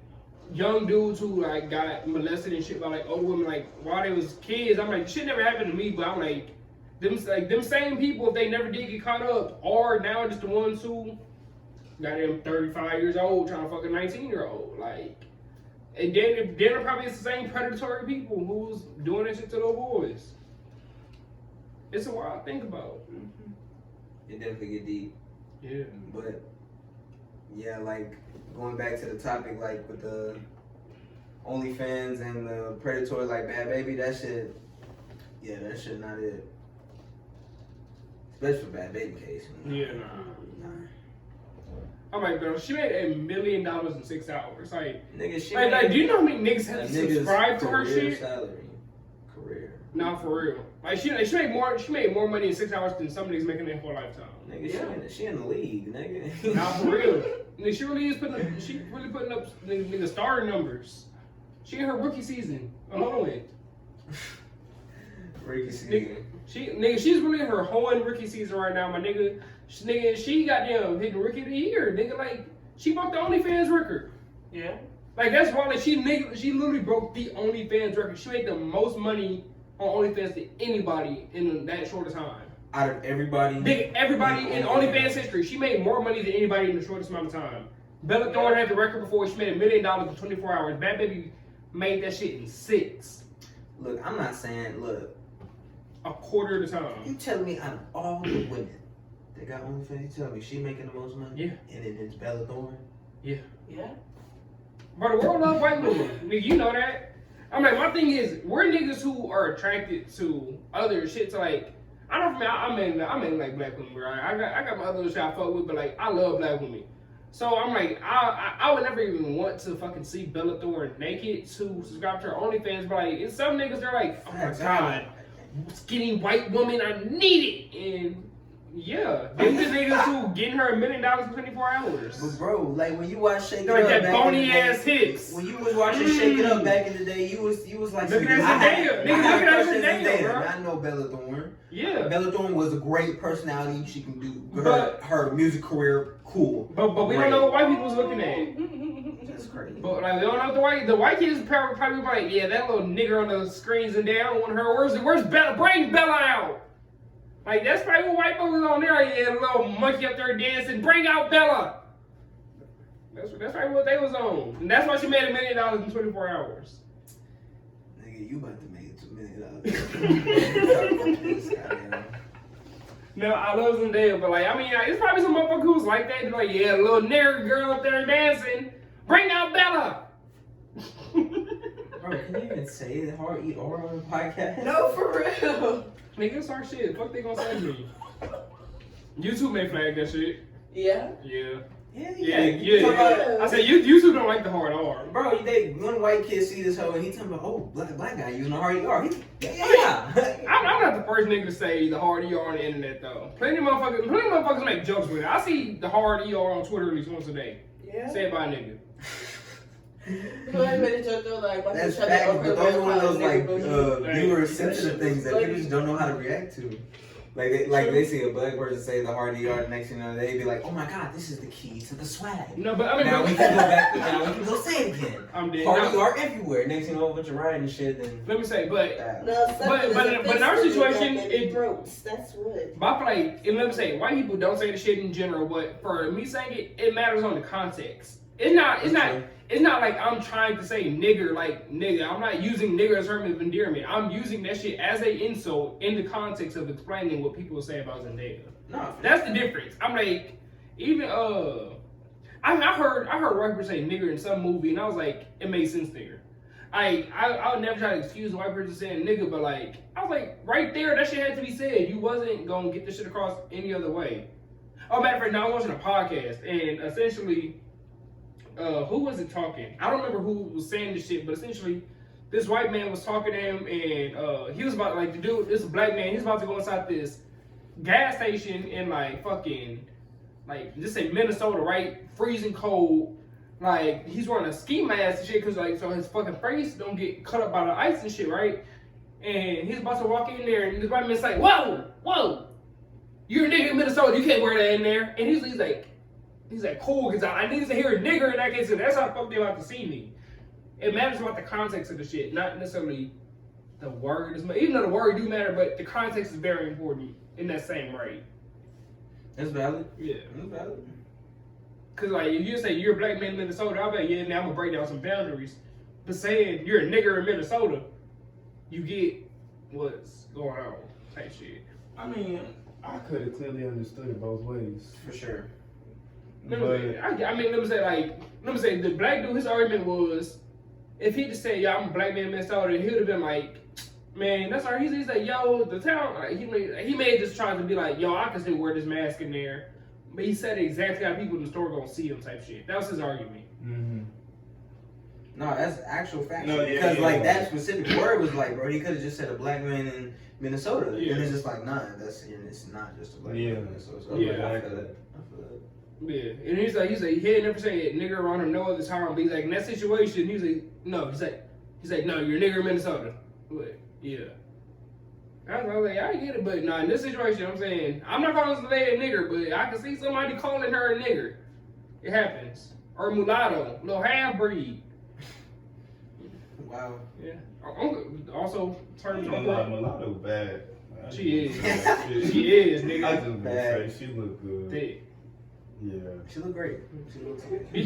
Speaker 1: young dudes who like got molested and shit by like older women, like while they was kids. I'm like, shit never happened to me, but I'm like, them same people, if they never did get caught up, are now just the ones who got him 35 years old trying to fuck a 19-year-old. Like, and then it probably is the same predatory people who's doing that shit to little boys. It's a wild to think about.
Speaker 3: It definitely get deep.
Speaker 1: Yeah.
Speaker 3: But yeah, like going back to the topic, like with the OnlyFans and the predatory, like Bad Baby, that shit. Yeah, that shit not it. Especially for Bad Baby case.
Speaker 1: Yeah, nah. I'm like, girl, she made $1 million in 6 hours. Like,
Speaker 3: Nigga, she
Speaker 1: like, do you know how many niggas have to subscribe to her shit?
Speaker 3: Career.
Speaker 1: Nah, for real. Like, she made more money in 6 hours than some niggas making in for a lifetime.
Speaker 3: Nigga, she in the league, nigga.
Speaker 1: Nah, for real. Nigga, she really putting up nigga starting numbers. She in her rookie season alone.
Speaker 3: Rookie season.
Speaker 1: She's really in her whole rookie season right now, my nigga. She goddamn hit the rookie of the year, nigga. Like, she broke the OnlyFans record.
Speaker 2: Yeah.
Speaker 1: Like, that's why, like, she literally broke the OnlyFans record. She made the most money on OnlyFans than anybody in that short of time.
Speaker 3: Out of everybody?
Speaker 1: Nigga, everybody in OnlyFans history, she made more money than anybody in the shortest amount of time. Bella Thorne had the record before. She made $1 million in 24 hours. Bad Baby made that shit in 6.
Speaker 3: Look, I'm not saying, look.
Speaker 1: A quarter of the time.
Speaker 3: You telling me out of all the women that got OnlyFans, you telling me she making the most money?
Speaker 1: Yeah.
Speaker 3: And then it's Bella Thorne?
Speaker 1: Yeah.
Speaker 2: Yeah.
Speaker 1: But the world loves white women. Nigga, you know that. I'm like, my thing is, we're niggas who are attracted to other shit. So like, I don't mean I'm in like black women, right? I got my other shit I fuck with, but like, I love black women. So I'm like, I would never even want to fucking see Bella Thorne naked to subscribe to her OnlyFans. But like, it's some niggas they're like, oh my god, skinny white woman, I need it. And yeah, them the niggas who getting her $1 million in 24 hours.
Speaker 3: But bro, like when you watch Shake It
Speaker 1: Like
Speaker 3: Up,
Speaker 1: that
Speaker 3: back
Speaker 1: bony
Speaker 3: in the day,
Speaker 1: ass hips.
Speaker 3: when you was watching Shake It Up back in the day, you was like,
Speaker 1: Looking at Zendaya. Nigga, looking at Zendaya, bro.
Speaker 3: I know Bella Thorne.
Speaker 1: Yeah.
Speaker 3: Bella Thorne was a great personality. She can do
Speaker 1: But-
Speaker 3: her music career cool.
Speaker 1: But we don't know what white people's looking at.
Speaker 3: That's crazy.
Speaker 1: But like, we don't know if the white kids probably like, yeah, that little nigger on the screens and they don't want her. Where's Bella? Bring Bella out. Like, that's probably what white folks is on there. Yeah, a little monkey up there dancing. Bring out Bella. That's probably what they was on. And that's why she made $1 million in 24 hours.
Speaker 3: Nigga, you about to make $2 million.
Speaker 1: No, I love Zendaya, but like, I mean, it's probably some motherfucker who's like that. Like, yeah, a little nigger girl up there dancing. Bring out Bella.
Speaker 3: Bro, can you even say the hard ER on the podcast?
Speaker 2: No, for real.
Speaker 1: Nigga, it's our shit. Fuck they gonna say to me. YouTube may flag that shit.
Speaker 2: Yeah.
Speaker 1: Yeah.
Speaker 3: Yeah.
Speaker 1: I said YouTube don't like the hard R.
Speaker 3: Bro, one white kid see this hoe and he talking about, oh, black guy using a hard ER. Yeah.
Speaker 1: I'm not the first nigga to say the hard ER on the internet though. Plenty of motherfuckers make jokes with it. I see the hard ER on Twitter at least once a day.
Speaker 2: Yeah.
Speaker 1: Say it by a nigga.
Speaker 2: People ain't made a joke though, like,
Speaker 3: That's facts, but those are one of those like viewer sensitive things that
Speaker 2: like,
Speaker 3: people just don't know how to react to. Like they see a black person say the hard ER, the next thing you know, they be like, oh my god, this is the key to the swag.
Speaker 1: No, but I mean,
Speaker 3: Now we can go back. Now we can go say it again.
Speaker 1: I'm dead.
Speaker 3: Hard ER everywhere. Next thing you know, a bunch of rioting and shit. Then
Speaker 1: Let me say, but
Speaker 2: but
Speaker 1: in our situation, it
Speaker 2: throats. That's what.
Speaker 1: But I feel like, and let me say, white people don't say the shit in general, but for me saying it, it matters on the context. It's not like I'm trying to say nigger like nigga. I'm not using nigger as a term of endearment. I'm using that shit as an insult in the context of explaining what people say about Zendaya.
Speaker 3: no,
Speaker 1: That's the difference. I'm like, even I heard white people say nigger in some movie, and I was like, it made sense there. I would never try to excuse a white person saying nigga, but like, I was like, right there, that shit had to be said. You wasn't gonna get this shit across any other way. Oh, matter of fact, now I was watching a podcast, and essentially, who was it talking? I don't remember who was saying this shit, but essentially, this white man was talking to him, and he was about, like, the dude, this black man, he's about to go inside this gas station in, like, fucking, like, just say Minnesota, right? Freezing cold. Like, he's wearing a ski mask and shit, because, like, so his fucking face don't get cut up by the ice and shit, right? And he's about to walk in there, and this white man's like, whoa, you're a nigga in Minnesota, you can't wear that in there. And he's like, cool, because I need to hear a nigger in that case, and that's how the fuck they about to see me. It matters about the context of the shit, not necessarily the word. Even though the word do matter, but the context is very important in that same way.
Speaker 3: that's valid.
Speaker 1: Yeah.
Speaker 3: That's valid.
Speaker 1: Cause like if you say you're a black man in Minnesota, I'll be like, yeah, now I'm gonna break down some boundaries. But saying you're a nigger in Minnesota, you get what's going on type shit.
Speaker 5: I mean, I could have clearly understood it both ways.
Speaker 3: For sure.
Speaker 1: Let me say, the black dude, his argument was, if he just said, yo, I'm a black man in Minnesota, he would have been like, man, that's all. He's like, yo, the town, like, he may have just tried to be like, yo, I can still wear this mask in there. But he said exactly how people in the store gonna see him type shit. That was his argument.
Speaker 5: Mm-hmm.
Speaker 3: No, that's actual fact.
Speaker 5: No, yeah,
Speaker 3: because
Speaker 5: yeah,
Speaker 3: like
Speaker 5: yeah.
Speaker 3: that specific word was like, bro, he could have just said a black man in Minnesota,
Speaker 1: Yeah.
Speaker 3: and it's just like, nah, it's not just a black
Speaker 5: Yeah.
Speaker 3: man in Minnesota. So
Speaker 1: Yeah.
Speaker 3: I feel that.
Speaker 1: Yeah, and he's like, he had never said nigger around him no other time. But he's like, in that situation, he's like, no, he's like, no, you're a nigger in Minnesota. But yeah, I was like, I get it, but no, in this situation, I'm saying, I'm not calling this lady a nigger, but I can see somebody calling her a nigger. It happens. Or mulatto, little half breed.
Speaker 3: Wow.
Speaker 1: Yeah. Also, terms of
Speaker 5: Mulatto bad.
Speaker 1: She is. She is, nigga.
Speaker 5: I just want to say she look good.
Speaker 1: Thick.
Speaker 5: Yeah.
Speaker 3: She look great. She looks good.
Speaker 1: Do you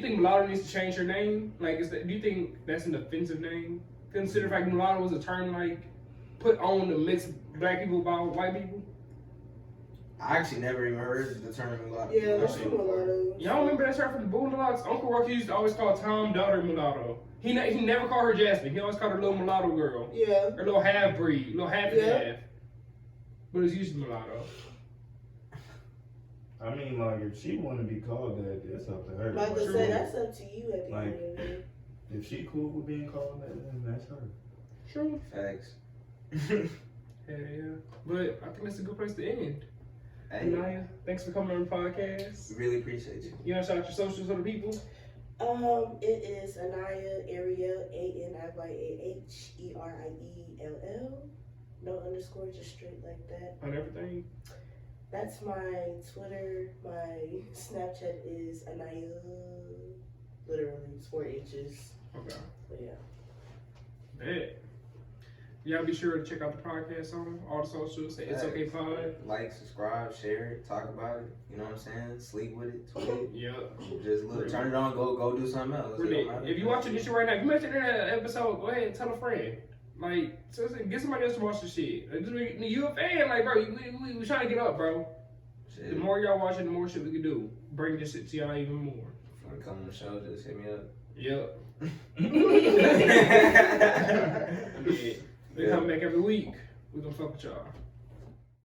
Speaker 1: think mulatto needs to change her name? Like, do you think that's an offensive name? Consider like mulatto was a term like put on to mix black people about white people.
Speaker 3: I actually never even heard the term mulatto.
Speaker 2: Yeah,
Speaker 3: That
Speaker 2: that's
Speaker 3: shit-
Speaker 2: mulatto.
Speaker 1: Y'all remember that shirt from the Boondocks? Uncle Rocky used to always call Tom daughter mulatto. He never called her Jasmine. He always called her little mulatto girl.
Speaker 2: Yeah.
Speaker 1: Or little half breed, little half and
Speaker 2: Yeah.
Speaker 1: half. But it's usually mulatto.
Speaker 5: I mean, like, if she want to be called that, it's up to her.
Speaker 2: Like I
Speaker 5: Like,
Speaker 2: said, that's up to you at the
Speaker 5: Like-
Speaker 2: end of the day.
Speaker 5: if she cool with being called that, then that's her.
Speaker 1: True.
Speaker 3: Facts.
Speaker 1: Yeah. But I think that's a good place to end.
Speaker 3: Hey,
Speaker 1: Aniyah, thanks for coming on the podcast.
Speaker 3: really appreciate you.
Speaker 1: You want to shout out your socials for the people?
Speaker 2: It is Aniyah Ariel, ANIYAHERIELL. No underscore, just straight like that.
Speaker 1: On everything?
Speaker 2: That's my Twitter. My Snapchat is Aniyah. Literally, it's 4 inches.
Speaker 1: Okay.
Speaker 2: But yeah.
Speaker 1: Bet. Y'all be sure to check out the podcast on all the socials. Say It's Okay Pod.
Speaker 3: Like, subscribe, share it, talk about it. You know what I'm saying? Sleep with it, tweet it.
Speaker 1: Yep.
Speaker 3: Just look, turn it on, go do something else. It don't matter.
Speaker 1: If you watching this shit right now, if you mentioned in that episode, go ahead and tell a friend. Like, get somebody else to watch the shit. Like, you a fan, like, bro, we trying to get up, bro.
Speaker 3: Shit.
Speaker 1: The more y'all watching, the more shit we can do. Bring this shit to y'all even more.
Speaker 3: If you want to come on the show, just hit me up.
Speaker 1: Yep. We
Speaker 3: Yeah.
Speaker 1: come back every week. We gonna fuck with y'all.